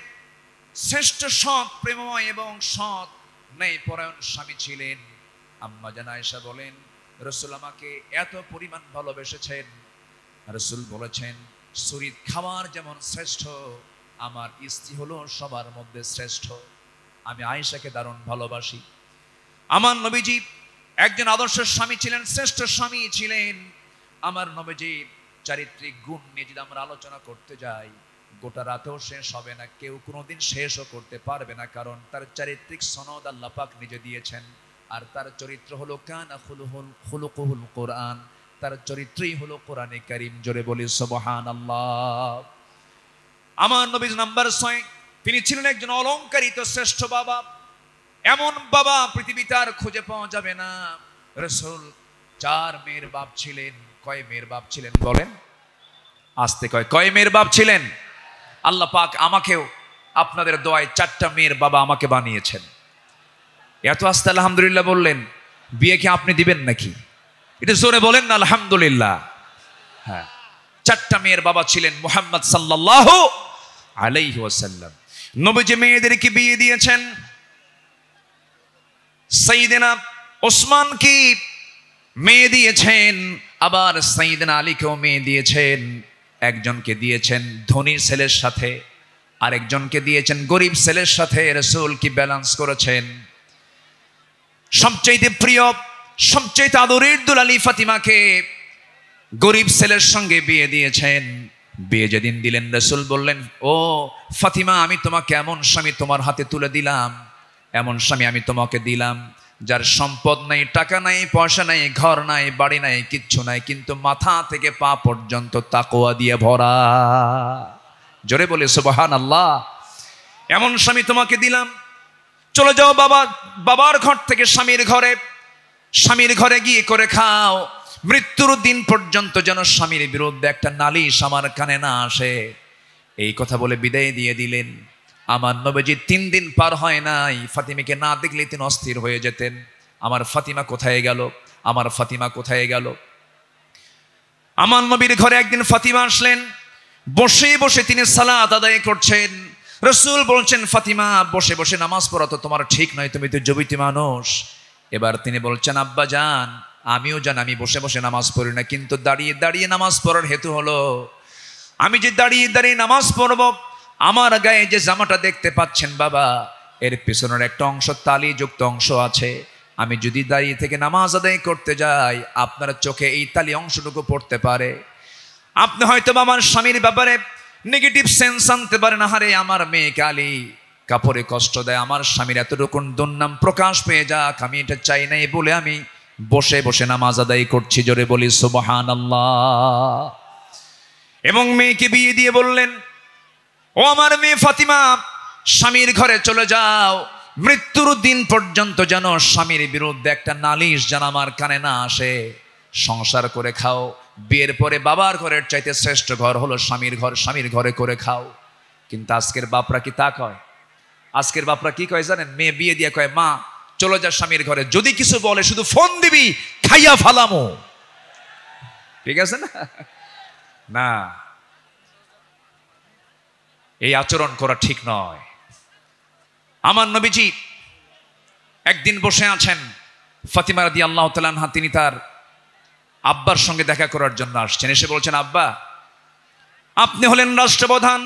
শ্রেষ্ঠ সৎ প্রেমময় এবং সৎ ন্যায়পরায়ণ স্বামী ছিলেন। আম্মা জান আয়েশা বলেন, রাসূল আমাকে এত পরিমাণ ভালোবেসেছেন। রাসূল বলেছেন, শরীর খাবার যেমন শ্রেষ্ঠ, আমার স্ত্রী হলো সবার মধ্যে শ্রেষ্ঠ। আমি আয়েশাকে দারুণ ভালোবাসি। আমার নবীজি একজন আদর্শ স্বামী ছিলেন, শ্রেষ্ঠ স্বামী ছিলেন। আমার নবীজির চারিত্রিক গুণ নিয়ে যদি আমরা আলোচনা করতে যাই, গোটা রাতেও শেষ হবে না, কেউ কোনোদিন শেষও করতে পারবে না। কারণ তার চারিত্রিক সনদ আল্লাহ পাক নিজে দিয়েছেন। আর তার চরিত্র হলো কানা খুলুকুহুল কোরআন, তার চরিত্রই হলো কোরআনে কারীম। জোরে বলি সুবহানাল্লাহ। আমার নবী নাম্বার 6, তিনি ছিলেন একজন অলংকারিত শ্রেষ্ঠ বাবা। এমন বাবা পৃথিবীতে আর খুঁজে পাওয়া যাবে না। রাসূল 4 মেয়ের বাপ ছিলেন। কয় মেয়ের বাপ ছিলেন বলেন? আস্তে কয় মেয়ের বাপ ছিলেন? আল্লাহ পাক আমাকেও আপনাদের দোয়ায় 4টা মেয়ের বাবা আমাকে বানিয়েছেন। এত আস্তে আলহামদুলিল্লাহ বললেন, বিয়ে কি আপনি দিবেন নাকি? এটা জোরে বলেন না আলহামদুলিল্লাহ। হ্যাঁ, 4টা মেয়ের বাবা ছিলেন মুহাম্মদ সাল্লাল্লাহু আলাইহি ওয়াসাল্লাম। নবীজি মেয়েদেরকে বিয়ে দিয়েছেন। সাইয়েদনা ওসমানকে মেয়ে দিয়েছেন, আবার সাইয়েদনা আলীকেও মেয়ে দিয়েছেন। একজনকে দিয়েছেন ধনীর ছেলের সাথে, আরেকজনকে দিয়েছেন গরিব ছেলের সাথে। রাসূল কি ব্যালেন্স করেছেন। সবচেয়ে প্রিয়, সবচেয়ে আদরের দুলালি ফাতিমাকে গরিব ছেলের সঙ্গে বিয়ে দিয়েছেন। বিয়ে যেদিন দিলেন, রাসূল বললেন, ও ফাতিমা, আমি তোমাকে এমন স্বামী তোমার হাতে তুলে দিলাম, এমন স্বামী আমি তোমাকে দিলাম, যার সম্পদ নাই, টাকা নাই, পয়সা নাই, ঘর নাই, বাড়ি নাই, কিচ্ছু নাই, কিন্তু মাথা থেকে পা পর্যন্ত তাকওয়া দিয়ে ভরা। জোরে বলে সুবহানাল্লাহ। এমন স্বামী তোমাকে দিলাম। চলে যাও বাবার ঘর থেকে স্বামীর ঘরে গিয়ে করে খাও। মৃত্যুর দিন পর্যন্ত যেন স্বামীর বিরুদ্ধে একটা নালিশ আমার কানে না আসে। এই কথা বলে বিদায় দিয়ে দিলেন। আমার নবীজি 3 দিন পার হয় নাই, ফাতিমাকে না দেখলে তিনি অস্থির হয়ে যেতেন। আমার ফাতিমা কোথায় গেল, আমার ফাতিমা কোথায় গেল। আমার নবীর ঘরে একদিন ফাতিমা আসলেন, বসে বসে তিনি সালাত আদায় করছেন। রাসূল বলছেন, ফাতিমা বসে বসে নামাজ পড়া তো তোমার ঠিক নয়, তুমি তো যুবতী মানুষ। এবার তিনি বলছেন, আব্বা জান, আমিও জান আমি বসে বসে নামাজ পড়ি না, কিন্তু দাঁড়িয়ে দাঁড়িয়ে নামাজ পড়ার হেতু হলো আমি যে দাঁড়িয়ে দাঁড়িয়ে নামাজ পড়ব, আমার গায়ে যে জামাটা দেখতে পাচ্ছেন বাবা, এর পেছনের একটা অংশ তালিযুক্ত অংশ আছে। আমি যদি দাঁড়িয়ে থেকে নামাজ আদায় করতে যাই, আপনার চোখে এই তালি অংশটুকু পড়তে পারে। আপনি হয়তো আমার স্বামীর ব্যাপারে নেগেটিভ সেন্স আনতে পারেন, আহারে আমার মেয়ে কালি কাপড়ে কষ্ট দেয়, আমার স্বামীর এতটুকুন দুর্নাম প্রকাশ পেয়ে যাক, আমি এটা চাই নাই বলে আমি বসে বসে নামাজ আদায় করছি। জোরে বলি সুবহানাল্লাহ। এবং মেয়েকে বিয়ে দিয়ে বললেন, ও আমার মেয়ে ফাতিমা, স্বামীর ঘরে চলে যাও, মৃত্যুর দিন পর্যন্ত যেন স্বামীর বিরুদ্ধে একটা নালিশ যেন আমার কানে না আসে। সংসার করে খাও, বিয়ের পরে বাবার ঘরের চাইতে শ্রেষ্ঠ ঘর হলো স্বামীর ঘর, স্বামীর ঘরে করে খাও। কিন্তু আজকের বাপরা কি তা কয়? আজকের বাপরা কি কয় জানেন? মেয়ে বিয়ে দিয়ে কয়, মা চলে যা স্বামীর ঘরে, যদি কিছু বলে শুধু ফোন দিবি, খাইয়া ফালামো। ঠিক আছে না? না, এই আচরণ করা ঠিক নয়। আমার নবীজি একদিন বসে আছেন, ফাতিমা রাদিয়াল্লাহু তাআলা আনহা তিনি তার আব্বার সঙ্গে দেখা করার জন্য আসছেন। এসে বলছেন, আব্বা আপনি হলেন রাষ্ট্রপ্রধান,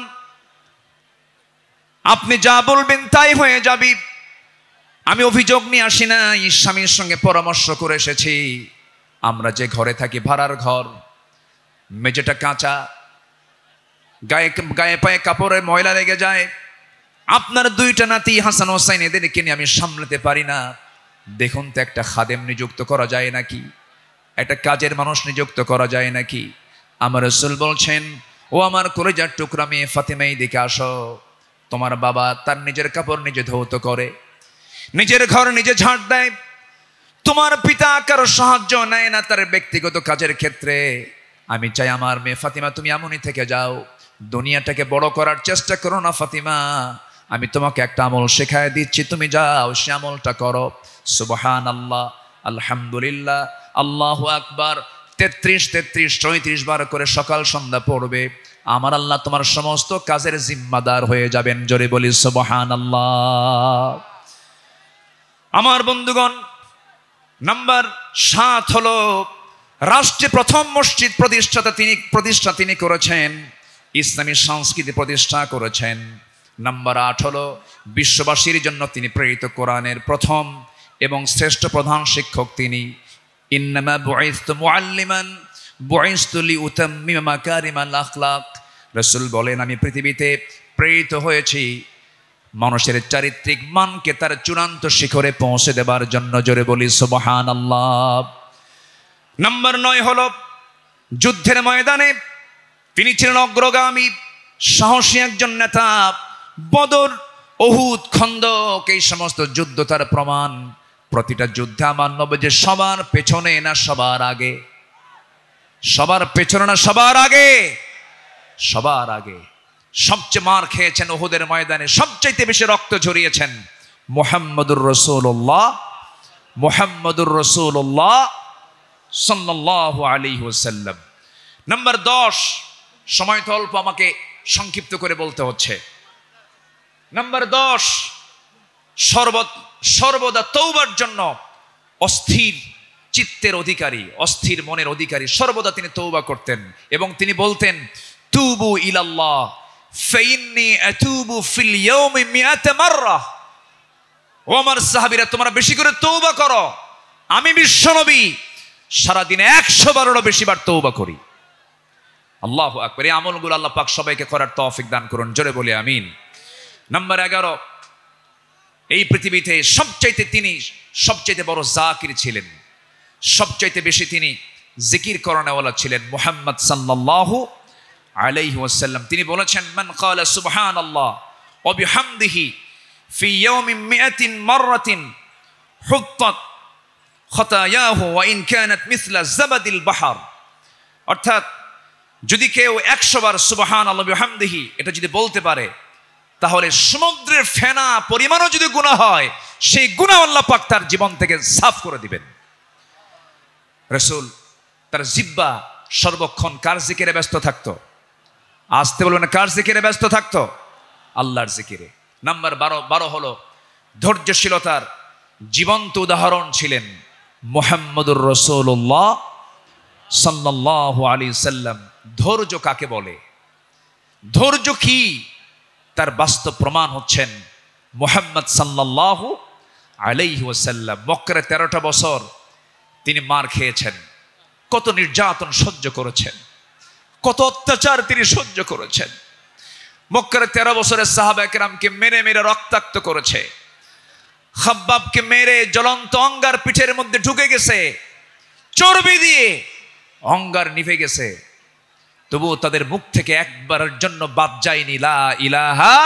আপনি যা বলবেন তাই হয়ে যাবে। আমি অভিযোগ নিয়ে আসি না, স্বামীর সঙ্গে পরামর্শ করে এসেছি। আমরা যে ঘরে থাকি ভাড়ার ঘর, মেঝেটা কাঁচা, গায়ে পায়ে কাপড়ে ময়লা লেগে যায়। আপনার 2টা নাতি হাসান হোসাইন, এদেরকে নিয়ে আমি সামলাতে পারি না। দেখুন তো একটা খাদেম নিযুক্ত করা যায় নাকি, একটা কাজের মানুষ নিযুক্ত করা যায় নাকি। আমার রাসূল বলছেন, ও আমার কলিজার টুকরা মেয়ে ফাতিমা, দিকে আসো। তোমার বাবা তার নিজের কাপড় নিজে ধৌত করে, নিজের ঘর নিজে ঝাড় দেয়। তোমার পিতা কারো সাহায্য নেয় না তার ব্যক্তিগত কাজের ক্ষেত্রে। আমি চাই আমার মেয়ে ফাতিমা তুমি এমনই থেকে যাও, দুনিয়াটাকে বড় করার চেষ্টা করো না ফাতিমা। আমি তোমাকে একটা আমল শেখায় দিচ্ছি, তুমি যাও সে আমলটা করো। সুবহানাল্লাহ, আলহামদুলিল্লাহ, আল্লাহু আকবার 33, 34 বার করে সকাল সন্ধ্যা পড়বে। আমার আল্লাহ তোমার সমস্ত কাজের জিম্মাদার হয়ে যাবেন। জোরে বলি সুবহানাল্লাহ। আমার বন্ধুগণ, নাম্বার 7 হলো রাষ্ট্রে প্রথম মসজিদ প্রতিষ্ঠা তিনি করেছেন, ইসলামী সংস্কৃতি প্রতিষ্ঠা করেছেন। নাম্বার 8 হলো বিশ্ববাসীর জন্য তিনি প্রেরিত কোরআনের প্রথম এবং শ্রেষ্ঠ প্রধান শিক্ষক তিনি। ইন্নামা বুইসতু মুআল্লিমান বুইসতু লিউতাম্মিমা মাকারিমাল আখলাক। রাসূল বলেন, আমি পৃথিবীতে প্রেরিত হয়েছি মানুষের চারিত্রিক মানকে তার চূড়ান্ত শিখরে পৌঁছে দেবার জন্য। জোরে বলি সুবহানাল্লাহ। নাম্বার 9 হলো যুদ্ধের ময়দানে তিনি ছিলেন অগ্রগামী, সাহসী একজন নেতা। বদর, উহুদ, খন্দক এই সমস্ত যুদ্ধ তার প্রমাণ। প্রতিটা যুদ্ধে আমার নবী সবার পেছনে না সবার আগে, সবার পেছনে না সবার আগে, সবার আগে। সবচেয়ে মার খেয়েছেন উহুদের ময়দানে, সবচাইতে বেশি রক্ত ঝরিয়েছেন মুহাম্মদুর রাসূলুল্লাহ, মুহাম্মদুর রাসূলুল্লাহ সাল্লাল্লাহু আলাইহি ওয়াসাল্লাম। নাম্বার 10, সময় তো অল্প, আমাকে সংক্ষিপ্ত করে বলতে হচ্ছে। নাম্বার 10, সর্বদা তওবার জন্য অস্থির চিত্তের অধিকারী, অস্থির মনের অধিকারী। সর্বদা তিনি তওবা করতেন এবং তিনি বলতেন, তুবু ইলাল্লাহ ফাইন্নী আতুবু ফিল ইয়াউমি 100 মাররা। ও আমার সাহাবীরা, তোমরা বেশি করে তওবা করো, আমি বিশ্বনবী সারাদিনে 100 বারেরও বেশি বার তওবা করি। আল্লাহু আকবার। এই আমলগুলো আল্লাহ পাক সবাইকে করার তৌফিক দান করুন। জোরে বলি আমিন। নাম্বার 11, এই পৃথিবীতে তিনি সবচাইতে বড় জাকির ছিলেন, সবচাইতে বেশি তিনি জিকির করানেওয়ালা ছিলেন মুহাম্মদ সাল্লাল্লাহু আলাইহি ওয়াসাল্লাম। তিনি বলেছেন, মান ক্বালা সুবহানাল্লাহ ওয়া বিহামদিহি ফি ইয়াউমিন 100 মাররাতিন হুত্তাত খতায়াহু ওয়া ইন কানাত মিসলা জাবাদিল বাহর। অর্থাৎ যদি কেউ 100 বার সুবহানাল্লাহি ওয়া বিহামদিহি এটা যদি বলতে পারে, তাহলে সমুদ্রের ফেনা পরিমাণও যদি গুনাহ হয়, সেই গুনাহ আল্লাহ পাক তার জীবন থেকে সাফ করে দিবেন। রাসূল তার জিহ্বা সর্বক্ষণ কার জিকিরে ব্যস্ত থাকতো? আসতে বলবেন, কার জিকিরে ব্যস্ত থাকতো? আল্লাহর জিকিরে। নাম্বার 12 হলো ধৈর্যশীলতার জীবন্ত উদাহরণ ছিলেন মুহাম্মদুর রাসূলুল্লাহ সাল্লাল্লাহু আলাইহি সাল্লাম। ধৈর্য কাকে বলে, ধৈর্য কি, তার বাস্তব প্রমাণ হচ্ছেন মুহাম্মদ সাল্লাল্লাহু আলাইহি ওয়াসাল্লাম। মক্কার 13টা বছর তিনি মার খেয়েছেন, কত নির্যাতন সহ্য করেছেন, কত অত্যাচার তিনি সহ্য করেছেন। মক্কার 13 বছরের সাহাবা কেরামকে মেরে মেরে রক্তাক্ত করেছে। খাব্বাবকে মেরে জ্বলন্ত অঙ্গার পিঠের মধ্যে ঢুকে গেছে, চর্বি দিয়ে অঙ্গার নিভে গেছে, তবুও তাদের মুখ থেকে একবারের জন্য বাদ যায়নি লা ইলাহা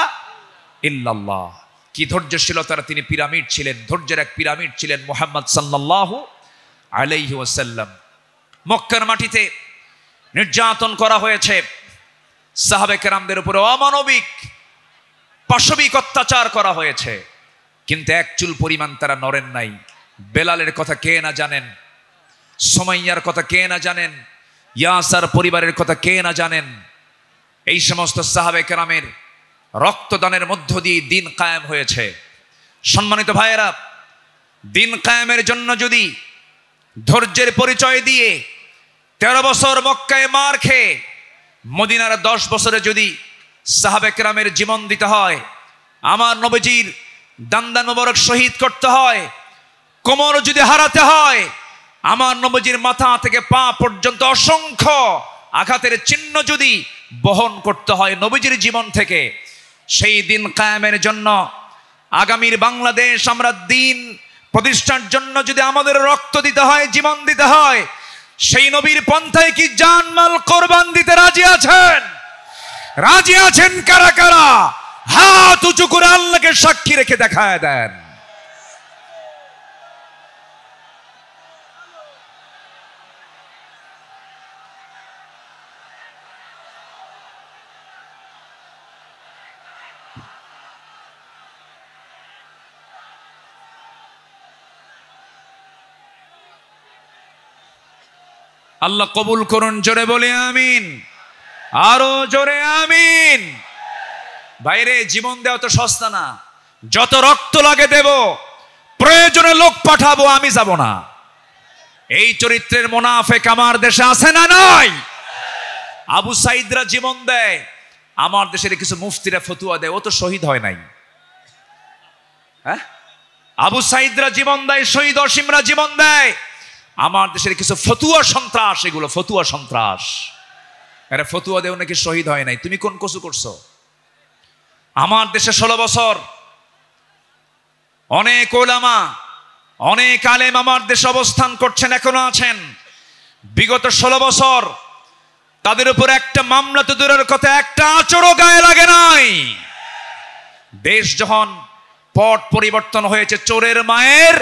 ইল্লাল্লাহ। কি ধৈর্যশীলতার তিনি পিরামিড ছিলেন, ধৈর্যের এক পিরামিড ছিলেন মুহাম্মদ সাল্লাল্লাহু আলাইহি ওয়াসাল্লাম। মক্কার মাটিতে নির্যাতন করা হয়েছে, সাহাবে কেরামদের উপরে অমানবিক পাশবিক অত্যাচার করা হয়েছে, কিন্তু এক চুল পরিমাণ তারা নড়েন নাই। বেলালের কথা কে না জানেন, সুমাইয়ার কথা কে না জানেন, ইয়াসার পরিবারের কথা কে না জানেন। এই সমস্ত সাহাবে কেরামের রক্তদানের মধ্য দিয়ে দিন কায়েম হয়েছে। সম্মানিত ভাইয়েরা, দিন কায়েমের জন্য যদি ধৈর্যের পরিচয় দিয়ে 13 বছর মক্কায় মার খেয়ে মদিনার 10 বছরে যদি সাহাবে কেরামের জীবন দিতে হয়, আমার নবীজির দান্দান মোবারক শহীদ করতে হয়, কোমর যদি হারাতে হয়, আমার নবীজির মাথা থেকে পা পর্যন্ত অসংখ্য আঘাতের চিহ্ন যদি বহন করতে হয় নবীজির জীবন থেকে, সেই দিন কায়েমের জন্য আগামীর বাংলাদেশ আমরা দিন প্রতিষ্ঠার জন্য যদি আমাদের রক্ত দিতে হয়, জীবন দিতে হয়, সেই নবীর পন্থায় কি জানমাল কোরবান দিতে রাজি আছেন? রাজি আছেন কারা কারা? হাত উঁচু করে আল্লাহকে সাক্ষী রেখে দেখায় দেন। আল্লাহ কবুল করুন, জোরে বলে আমিন, আরো জোরে আমিন। বাইরে জীবন দেওয়া তো সস্তা না, যত রক্ত লাগে দেব, প্রয়োজনে লোক পাঠাবো, আমি যাব না। এই চরিত্রের মুনাফিক আমার দেশে আছে না নাই? আবু সাইদরা জীবন দেয়, আমার দেশের কিছু মুফতিরা ফতুয়া দেয়, ও তো শহীদ হয় নাই। হ্যাঁ, আবু সাইদরা জীবন দেয়, শহীদ অসীমরা জীবন দেয়, আমার দেশের কিছু ফতুয়া সন্ত্রাস, এগুলো ফতুয়া সন্ত্রাস। এরা ফতুয়া দেও নাকি শহীদ হয় নাই, তুমি কোন কসু করছো? আমার দেশে 16 বছর অনেক ওলামা, অনেক আলেম আমার দেশে অবস্থান করছেন, এখনো আছেন। বিগত 16 বছর তাদের উপর একটা মামলা তো দূরের কথা, একটা আচরও গায়ে লাগে নাই। দেশ যখন পট পরিবর্তন হয়েছে, চোরের মায়ের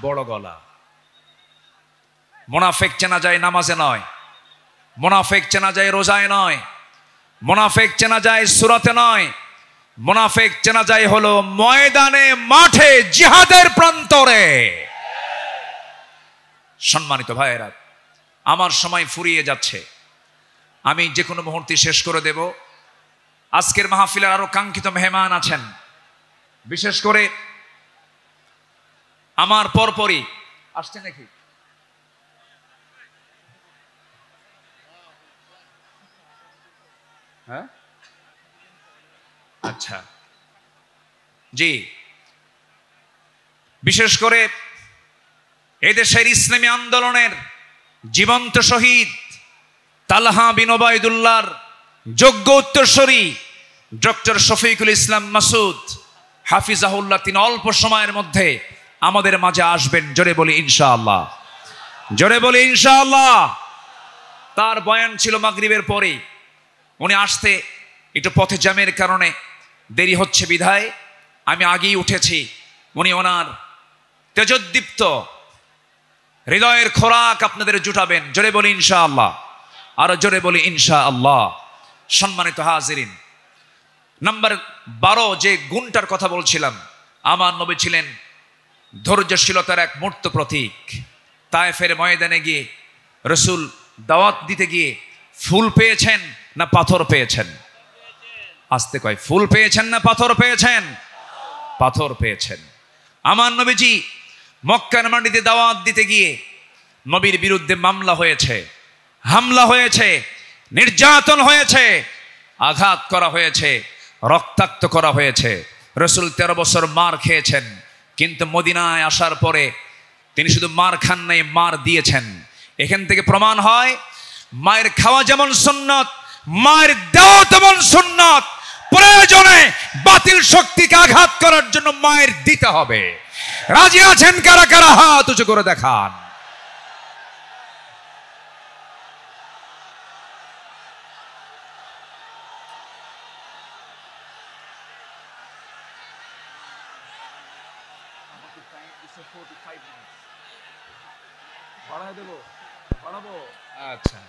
বড় গলা। মুনাফিক চেনা যায় নামাজে নয়, মুনাফিক চেনা যায় রোজায় নয়, মুনাফিক চেনা যায় সূরাতে নয়, মুনাফিক চেনা যায় হলো ময়দানে, মাঠে, জিহাদের প্রান্তরে। সম্মানিত ভাইয়েরা, আমার সময় ফুরিয়ে যাচ্ছে, আমি যে কোনো মুহূর্তে শেষ করে দেব। আজকের মাহফিলের আরো কাঙ্ক্ষিত মেহমান আছেন, বিশেষ করে আমার পরপরই আসছে নাকি? হ্যাঁ, আচ্ছা জি। বিশেষ করে এদেশের ইসলামী আন্দোলনের জীবন্ত শহীদ তালহা বিন ওবায়দুল্লাহর যোগ্য উত্তরসূরি ডক্টর শফিকুল ইসলাম মাসুদ হাফিজাহুল্লাহ, তিনি অল্প সময়ের মধ্যে আমাদের মাঝে আসবেন। জোরে বলি ইনশাআল্লাহ, জোরে বলি ইনশাআল্লাহ। তার বয়ান ছিল মাগরিবের পরে, উনি আসতে একটু পথে জ্যামের কারণে দেরি হচ্ছে বিধায় আমি আগেই উঠেছি। উনি ওনার তেজোদ্দীপ্ত হৃদয়ের খোরাক আপনাদের জুটাবেন। জোরে বলি ইনশাআল্লাহ, আরো জোরে বলি ইনশাআল্লাহ। সম্মানিত হাজিরিন, নাম্বার 12 যে গুণটার কথা বলছিলাম, আমার নবী ছিলেন ধৈর্যশীলতার এক মূর্ত প্রতীক। তায়েফের ময়দানে গিয়ে রাসূল দাওয়াত দিতে গিয়ে ফুল পেয়েছেন না পাথর পেয়েছেন? আস্তে কয়, ফুল পেয়েছেন না পাথর পেয়েছেন? পাথর পেয়েছেন। আমার নবীজি মক্কার মাটিতে দাওয়াত দিতে গিয়ে নবীর বিরুদ্ধে মামলা হয়েছে, হামলা হয়েছে, নির্যাতন হয়েছে, আঘাত করা হয়েছে, রক্তাক্ত করা হয়েছে। রাসূল 13 বছর মার খেয়েছেন, কিন্তু মদিনায় আসার পরে তিনি শুধু মার খান নাই, মার দিয়েছেন। এখান থেকে প্রমাণ হয় মায়ের খাওয়া যেমন সুন্নত, মায়ের দেওয়া তেমন সুন্নত। প্রয়োজনে বাতিল শক্তিকে আঘাত করার জন্য মায়ের দিতে হবে। রাজি আছেন কারা কারা? হাত উঁচু করে দেখান। আচ্ছা,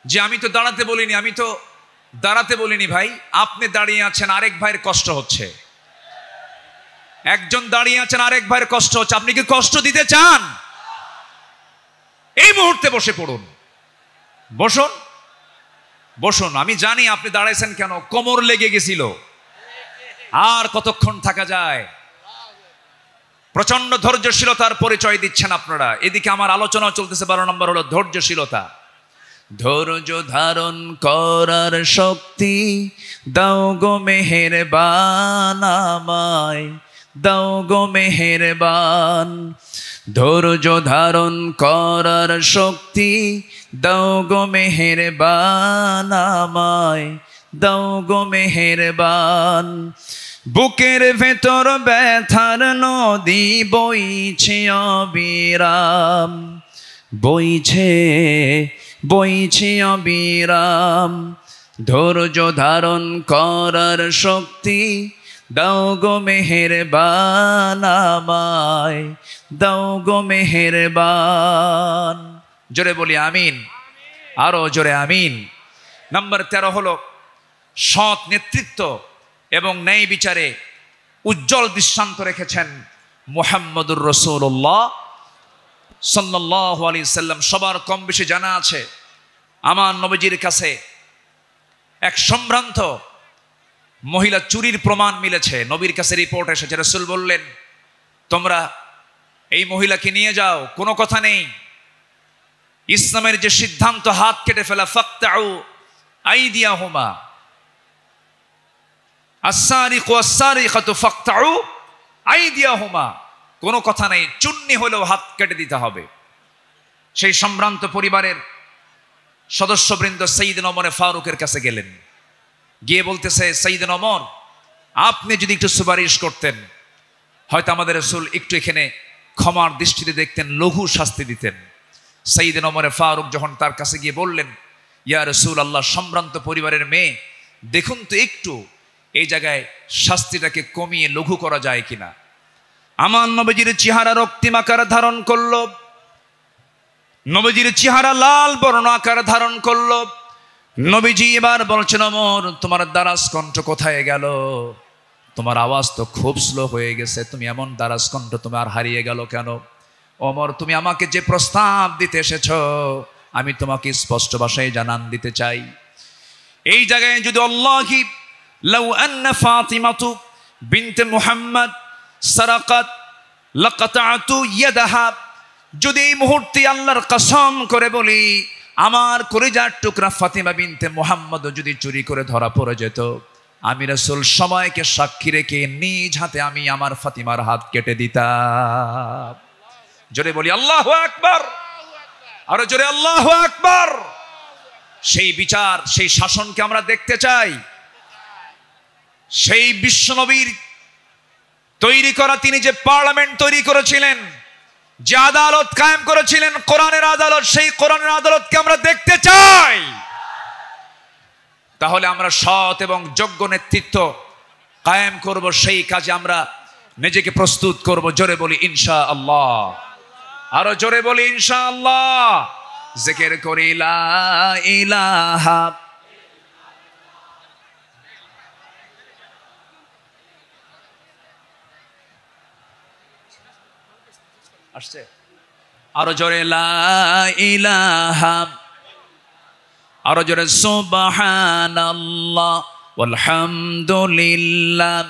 যে আমি তো দাঁড়াতে বলিনি, আমি তো দাঁড়াতে বলিনি ভাই। আপনি দাঁড়িয়ে আছেন, আরেক ভাইয়ের কষ্ট হচ্ছে। একজন দাঁড়িয়ে আছেন, আরেক ভাইয়ের কষ্ট হচ্ছে। আপনি কি কষ্ট দিতে চান? এই মুহূর্তে বসে পড়ুন, বসুন বসুন। আমি জানি আপনি দাঁড়াইছেন কেন, কোমর লেগে গেছিল। আর কতক্ষণ থাকা যায়? প্রচন্ড ধৈর্যশীলতার পরিচয় দিচ্ছেন আপনারা। এদিকে আমার আলোচনা চলতেছে, 12 নম্বর হলো ধৈর্যশীলতা। ধৈর্য ধারণ করার শক্তি দাও গো মেহেরবান আমায়, দাও গো মেহেরবান। ধৈর্য ধারণ করার শক্তি দাও গো মেহেরবান আমায়, দাও গো মেহেরবান। বুকের ভেতর ব্যথার নদী বইছে অবিরাম, বইছে বইছে অবিরাম। ধৈর্য ধারণ করার শক্তি দাও গো মেহেরবান আমায়, দাও গো মেহেরবান। জোরে বলি আমিন, আরো জোরে আমিন। নাম্বার 13 হলো সৎ নেতৃত্ব এবং ন্যায় বিচারে উজ্জ্বল দৃষ্টান্ত রেখেছেন মুহাম্মদুর রাসূলুল্লাহ সাল্লাল্লাহু আলাইহি সাল্লাম। সবার কম বেশি জানা আছে, আমার নবীজির কাছে এক সম্ভ্রান্ত মহিলা চুরির প্রমাণ মিলেছে। নবীর কাছে রিপোর্ট এসেছে। রাসূল বললেন, তোমরা এই মহিলাকে নিয়ে যাও, কোনো কথা নেই। ইসলামের যে সিদ্ধান্ত, হাত কেটে ফেলা, ফাকতাউ আইদিয়াহুমা, আস-সারিকু ওয়াস-সারিকাতু ফাকতাউ আইদিয়াহুমা, কোনো কথা নেই, চুন্নি হলেও হাত কেটে দিতে হবে। সেই সম্ভ্রান্ত পরিবারের সদস্যবৃন্দ সাইয়েদনা ওমর ফারুকের কাছে গেলেন, গিয়ে বলতেছে, সাইয়েদনা ওমর, আপনি যদি একটু সুপারিশ করতেন, হয়তো আমাদের রাসূল একটু এখানে ক্ষমার দৃষ্টিতে দেখতেন, লঘু শাস্তি দিতেন। সাইয়েদনা ওমর ফারুক যখন তার কাছে গিয়ে বললেন, ইয়া রাসূলুল্লাহ, সম্ভ্রান্ত পরিবারের মেয়ে, দেখুন তো একটু এই জায়গায় শাস্তিটাকে কমিয়ে লঘু করা যায় কিনা। আমার নবীজির চেহারা রক্তিম আকার ধারণ করলো, নবীজির চেহারা লাল বর্ণ আকার ধারণ করলো। নবীজি এবার বলছেন, ওমর, তোমার দারাজ কণ্ঠ কোথায় গেল? তোমার আওয়াজ তো খুব স্লো হয়ে গেছে, তুমি এমন দারাজ কণ্ঠ তোমার হারিয়ে গেল কেন? ওমর, তুমি আমাকে যে প্রস্তাব দিতে এসেছ, আমি তোমাকে স্পষ্ট ভাষায় জানান দিতে চাই। এই জায়গায় যদি আল্লাহি লাউ আন্না ফাতিমাতু বিনতে মুহাম্মদ সারাকাত লাকাতাতু ইয়াদাহা, যদি এই মুহূর্তে আল্লাহর কসম করে বলি, আমার কলিজার টুকরা ফাতিমা বিনতে মুহাম্মদ যদি চুরি করে ধরা পড়ে যেত, আমি রাসূল সময়কে সাক্ষী রেখে নিজ হাতে আমি আমার ফাতিমার হাত কেটে দিতাম। জোরে বলি আল্লাহু আকবার, আরো জোরে আল্লাহু আকবার। সেই বিচার, সেই শাসনকে আমরা দেখতে চাই। সেই বিশ্বনবীর তৈরি করা, তিনি যে পার্লামেন্ট তৈরি করেছিলেন, যে আদালত কায়েম করেছিলেন, কোরআনের আদালত, সেই কোরআনের আদালতকে আমরা দেখতে চাই। তাহলে আমরা সৎ এবং যোগ্য নেতৃত্ব কায়েম করব, সেই কাজে আমরা নিজেকে প্রস্তুত করব। জোরে বলি ইনশাআল্লাহ, আরো জোরে বলি ইনশাআল্লাহ। জিকির করি লা ইলাহা, আসছে আরো জোরে লা ইলাহা, আরো জোরে সুবহানাল্লাহ ওয়ালহামদুলিল্লাহ,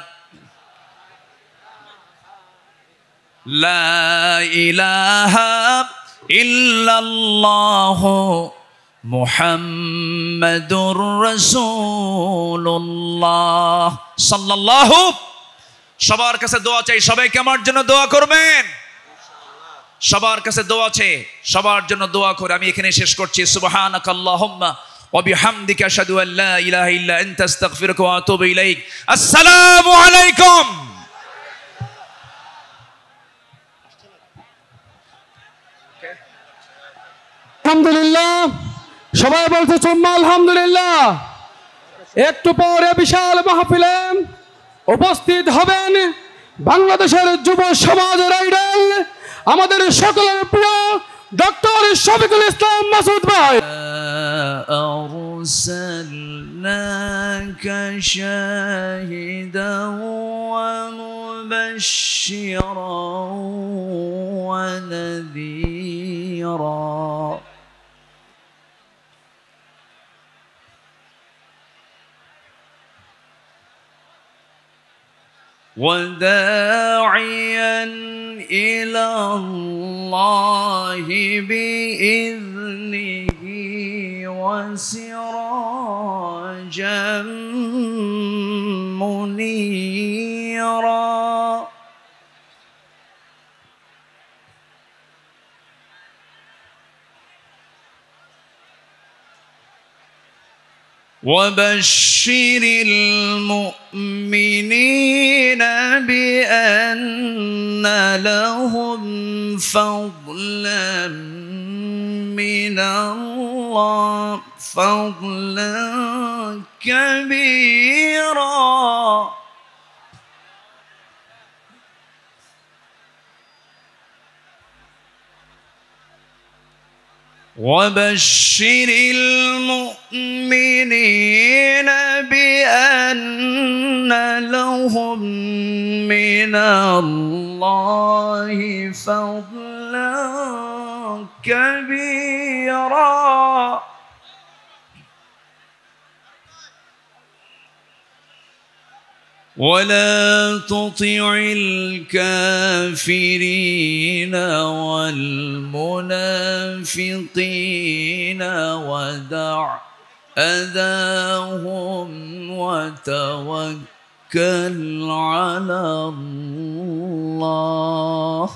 লা ইলাহা ইল্লাল্লাহ মুহাম্মাদুর রাসূলুল্লাহ সাল্লাল্লাহু। সবার কাছে দোয়া চাই, সবাইকে আমার জন্য দোয়া করবেন। সবার কাছে দোয়া আছে, সবার জন্য দোয়া করে আমি এখানে শেষ করছি। সুবহানাকাল্লাহুম্মা ওয়া বিহামদিকা আশহাদু আল লা ইলাহা ইল্লা আনতা আস্তাগফিরুকা ওয়া আতুবু ইলাইক। আসসালামু আলাইকুম। আলহামদুলিল্লাহ, সবাই বলছে চুম্মা আলহামদুলিল্লাহ। একটু পরে বিশাল মাহফিলে উপস্থিত হবেন বাংলাদেশের যুব সমাজের আইডল, আমাদের সকলের প্রিয় ডক্টর শফিকুল ইসলাম মাসুদ ভাই। আরসালনাকা শাহিদান ওয়া মুবাশশিরান ওয়া নাযীরা। وداعيا إلى الله بإذنه وسراجا منيرا. وبشر المؤمنين بأن لهم فضلا من الله، فضلا كبيرا. وبشر المؤمنين بأن لهم من الله فضلا كبيرا. ولا تطع الكافرين والمنافقين ودع أذاهم وتوكل على الله،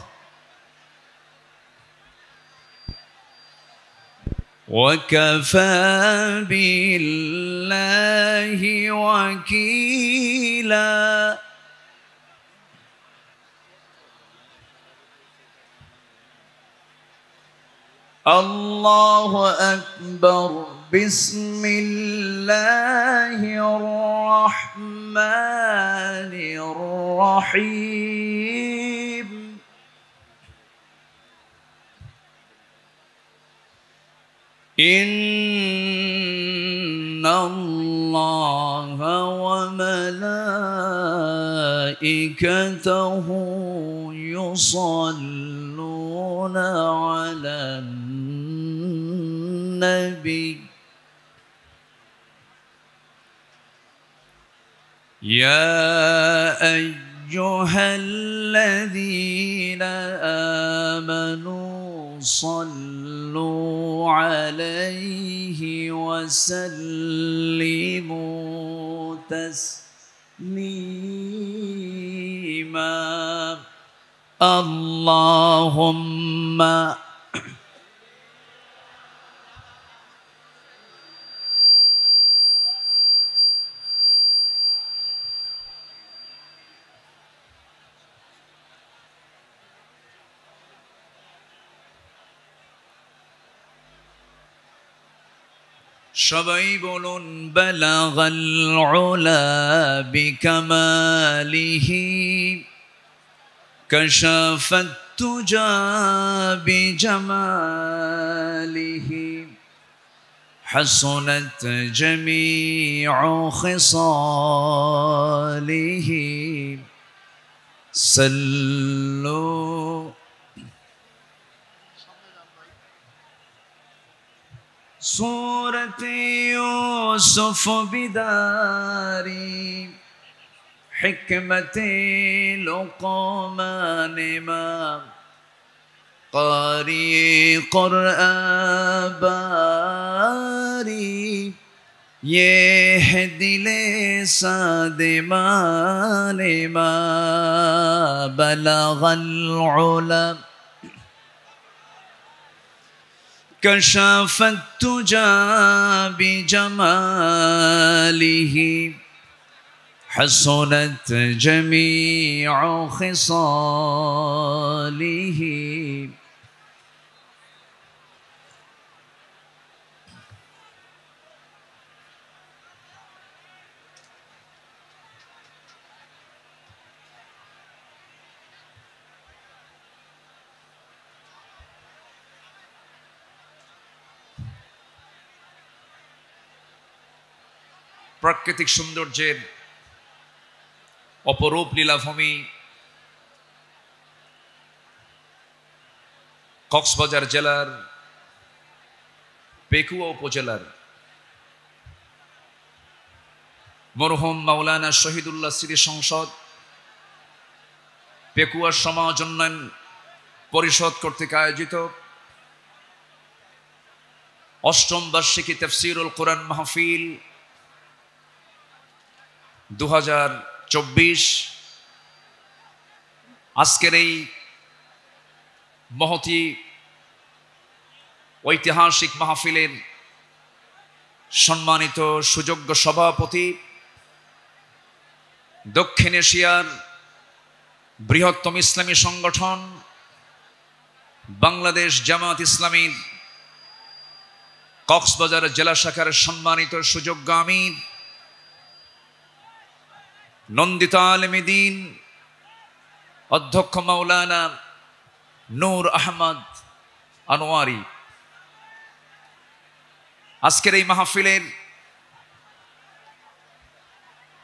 وكفى بالله وكيلا. الله أكبر. بسم الله الرحمن الرحيم. إن الله وملائكته يصلون على النبي يا أيها الذين آمنوا صلوا عليه وسلموا تسليما. اللهم সবাই বলুন বালাগাল উলা বিকামালিহি কাশাফাত তুজা বিজামালিহি হাসনাত জামিউ খিসালিহি সাল্লু सूरत यूसुफ बिदारी हिकमत लुक़मान इमाम कारी क़ुरआन बारी ये है दिले सादिमान इमाम बलगल उला كشف التجى بجماله حسنت جميع خصاله প্রাকৃতিক সৌন্দর্যের অপরূপ লীলাভূমি কক্সবাজার জেলার পেকুয়া উপজেলার মরহুম মাওলানা শহীদুল্লাহ স্মৃতি সংসদ পেকুয়া সমাজ উন্নয়ন পরিষদ কর্তৃক আয়োজিত অষ্টম বার্ষিকী তাফসীরুল কোরআন মাহফিল 2024 আজকের এই মহতি ঐতিহাসিক মাহফিলের সম্মানিত সুযোগ্য সভাপতি দক্ষিণ এশিয়ার বৃহত্তম ইসলামী সংগঠন বাংলাদেশ জামাত ইসলামীর কক্সবাজার জেলা শাখার সম্মানিত সুযোগ্য আমির নন্দিত আলেমে দ্বীন অধ্যক্ষ মাওলানা নূর আহমদ আনোয়ারি আজকের এই মাহফিলের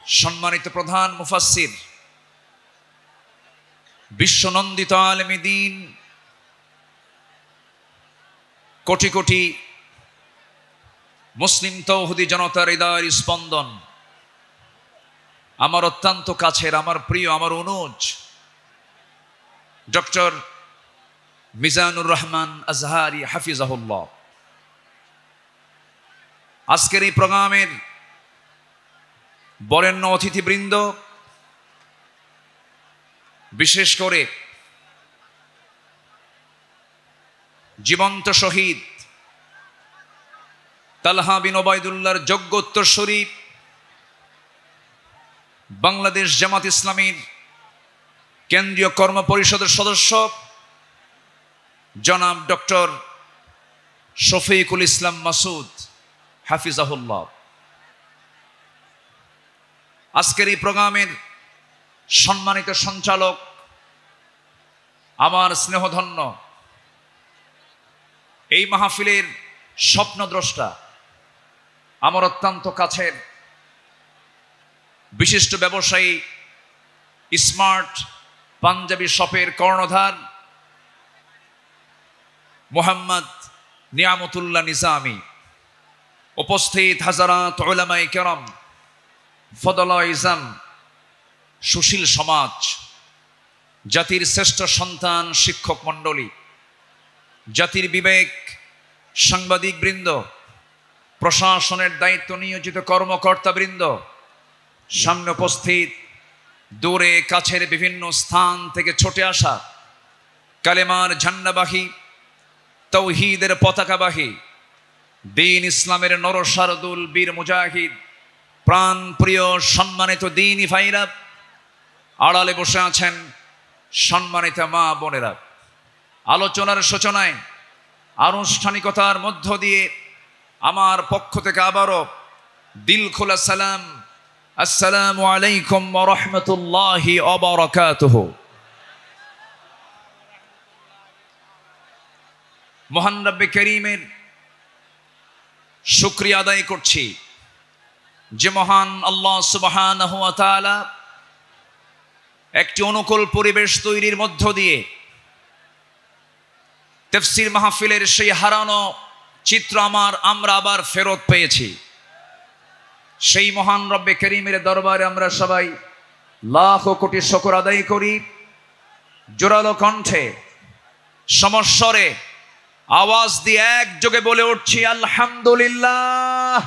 সম্মানিত প্রধান মুফাসসির বিশ্বনন্দিত আলেমে দ্বীন কোটি কোটি মুসলিম তৌহিদি জনতার হৃদয়ের স্পন্দন আমার অত্যন্ত কাছের আমার প্রিয় আমার অনুজ ডক্টর মিজানুর রহমান আজহারি হাফিজাহুল্লাহ আজকের এই প্রোগ্রামের বরেণ্য অতিথিবৃন্দ বিশেষ করে জীবন্ত শহীদ তালহা বিন ওবায়দুল্লাহর যোগ্য উত্তরসূরি বাংলাদেশ জামাত ইসলামীর কেন্দ্রীয় কর্ম পরিষদের সদস্য জনাব ডক্টর শফিকুল ইসলাম মাসুদ হাফিজাহুল্লাহ আজকের এই প্রোগ্রামের সম্মানিত সঞ্চালক আমার স্নেহধন্য এই মাহফিলের স্বপ্নদ্রষ্টা আমার অত্যন্ত কাছের বিশিষ্ট ব্যবসায়ী স্মার্ট পাঞ্জাবি শপের কর্ণধার মোহাম্মদ নিয়ামতুল্লাহ নিজামী উপস্থিত হাজারাত উলামায়ে কেরাম ফদলা ইজাম সুশীল সমাজ জাতির শ্রেষ্ঠ সন্তান শিক্ষক মণ্ডলী জাতির বিবেক সাংবাদিক বৃন্দ প্রশাসনের দায়িত্ব নিয়োজিত কর্মকর্তা বৃন্দ সামনে উপস্থিত দূরে কাছের বিভিন্ন স্থান থেকে ছুটে আসা কালেমার ঝান্ডাবাহী তৌহিদের পতাকাবাহী দ্বীন ইসলামের নরসারদুল বীর মুজাহিদ প্রাণ প্রিয় সম্মানিত দ্বীনি ভাইরা আড়ালে বসে আছেন সম্মানিত মা বোনেরা আলোচনার সূচনায় আনুষ্ঠানিকতার মধ্য দিয়ে আমার পক্ষ থেকে আবারও দিল খোলা সালাম, আসসালামু আলাইকুম ওয়া রাহমাতুল্লাহি ওয়া বারাকাতুহু। মহান রব্বে করিমের শুকরিয়া আদায় করছি যে মহান আল্লাহ সুবহানাহু ওয়া তাআলা একটি অনুকূল পরিবেশ তৈরির মধ্য দিয়ে তাফসীর মাহফিলের সেই হারানো চিত্র আমরা আবার ফেরত পেয়েছি। সেই মহান রব্বে করিমের দরবারে আমরা সবাই লাখ কোটি শুকর আদায় করি। জোরালো কণ্ঠে সমস্বরে আওয়াজ দিয়ে একযোগে বলে উঠছি আলহামদুলিল্লাহ।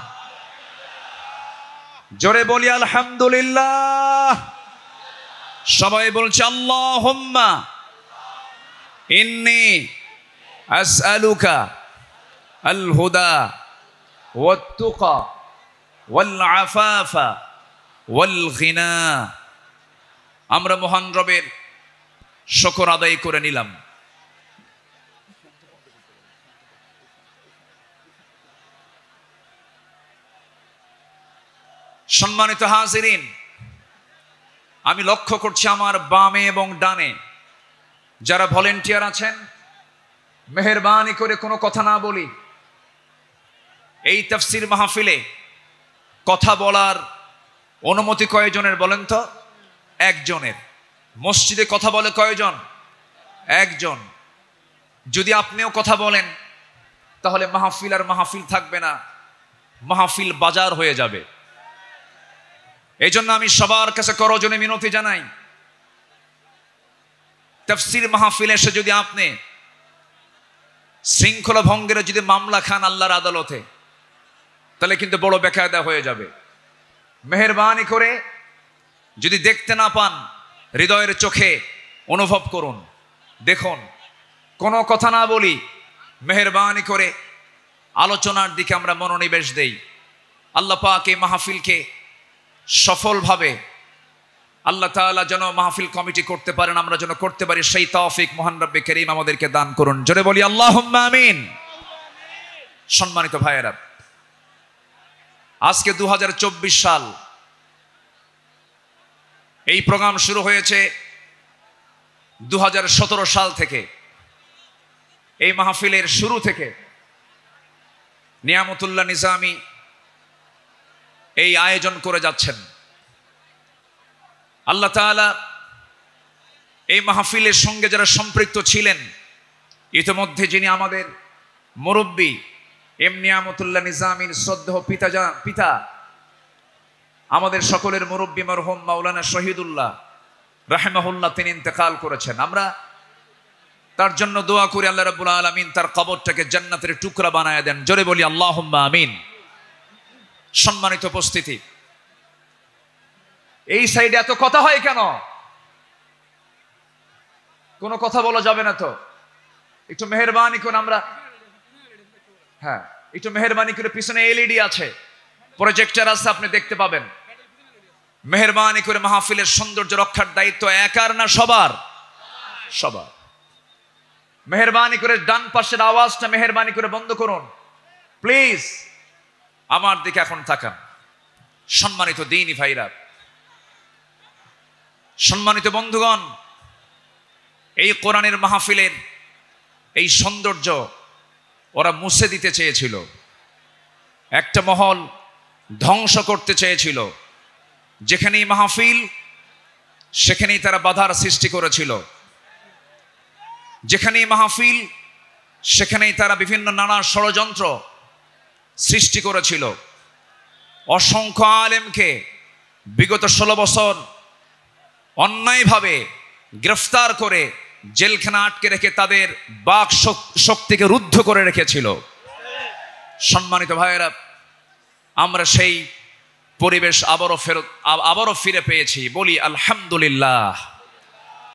জোরে বলি আলহামদুলিল্লাহ। সবাই বলছে আল্লাহুম্মা ইন্নী আসআলুকা আল হুদা ওয়াত তুকা ওয়াল আফাফা ওয়াল গিনা। আমরা মহান রবের শুকর আদায় করে নিলাম। সম্মানিত হাজিরিন, আমি লক্ষ্য করছি আমার বামে এবং ডানে যারা ভলেন্টিয়ার আছেন, মেহেরবানি করে কোনো কথা না বলি। এই তাফসীর মাহফিলে কথা বলার অনুমতি কয়জনের বলেন তো? একজনের। মসজিদে কথা বলে কয়জন? একজন। যদি আপনিও কথা বলেন তাহলে মাহফিল আর মাহফিল থাকবে না, মাহফিল বাজার হয়ে যাবে। এই জন্য আমি সবার কাছে করজনে মিনতি জানাই, তাফসীর মাহফিলে এসে যদি আপনি শৃঙ্খলা ভঙ্গের যদি মামলা খান আল্লাহর আদালতে, তাহলে কিন্তু বড় বেকায়দা হয়ে যাবে। মেহেরবানি করে যদি দেখতে না পান, হৃদয়ের চোখে অনুভব করুন, দেখুন, কোনো কথা না বলি, মেহেরবানি করে আলোচনার দিকে আমরা মনোনিবেশ দেই। আল্লাহ পাক এই মাহফিলকে সফলভাবে আল্লাহ তাআলা যেন মাহফিল কমিটি করতে পারেন, আমরা যেন করতে পারি, সেই তৌফিক মহান রব্বে করিম আমাদেরকে দান করুন। জোরে বলি আল্লাহুম্মা আমিন। সম্মানিত ভাইয়েরা, আজকে 2024 সাল। এই প্রোগ্রাম শুরু হয়েছে 2017 সাল থেকে। এই মাহফিলের শুরু থেকে নিয়ামতুল্লাহ নিজামী এই আয়োজন করে যাচ্ছেন। আল্লাহ তাআলা এই মাহফিলের সঙ্গে যারা সম্পৃক্ত ছিলেন, ইতিমধ্যে যিনি আমাদের মুরব্বী এম নিয়ামতুল্লাহ নিজামীর শ্রদ্ধেয় পিতা, আমাদের সকলের মুরব্বী মরহুম মাওলানা শহীদুল্লাহ রাহিমাহুল্লাহ, তিনি ইন্তেকাল করেছেন। আমরা তার জন্য দোয়া করি আল্লাহ রাব্বুল আলামিন তার কবরটাকে জান্নাতের টুকরা বানায় দেন। জোরে বলি আল্লাহুম্মা আমিন। সম্মানিত উপস্থিতি, এই সাইডে এত কথা হয় কেন? কোনো কথা বলা যাবে না তো? একটু মেহেরবানি করে আমরা, হ্যাঁ, একটু মেহেরবানি করে, পিছনে এলইডি আছে, প্রজেক্টর আছে, আপনি দেখতে পাবেন। মেহেরবানি করে মাহফিলের সৌন্দর্য রক্ষার দায়িত্ব একার না সবার? সবার। মেহেরবানি করে ডান পাশের আওয়াজটা মেহেরবানি করে বন্ধ করুন প্লিজ। আমার দিকে এখন তাকান। সম্মানিত দ্বীনি ভাইরা, সম্মানিত বন্ধুগণ, এই কোরআনের মাহফিলের এই সৌন্দর্য ওরা মুছে দিতে চেয়েছিল, একটা মহল ধ্বংস করতে চেয়েছিল। যেখানেই মাহফিল সেখানেই তারা বাধার সৃষ্টি করেছিল, যেখানেই মাহফিল সেখানেই তারা বিভিন্ন নানা ষড়যন্ত্র সৃষ্টি করেছিল। অসংখ্য আলেমকে বিগত 16 বছর অন্যায়ভাবে গ্রেফতার করে জেলখানা আটকে রেখে তাদের বাক শক্তিকে রুদ্ধ করে রেখেছিল। সম্মানিত ভাইয়েরা, আমরা সেই পরিবেশ আবারও ফিরে পেয়েছি। বলি আলহামদুলিল্লাহ।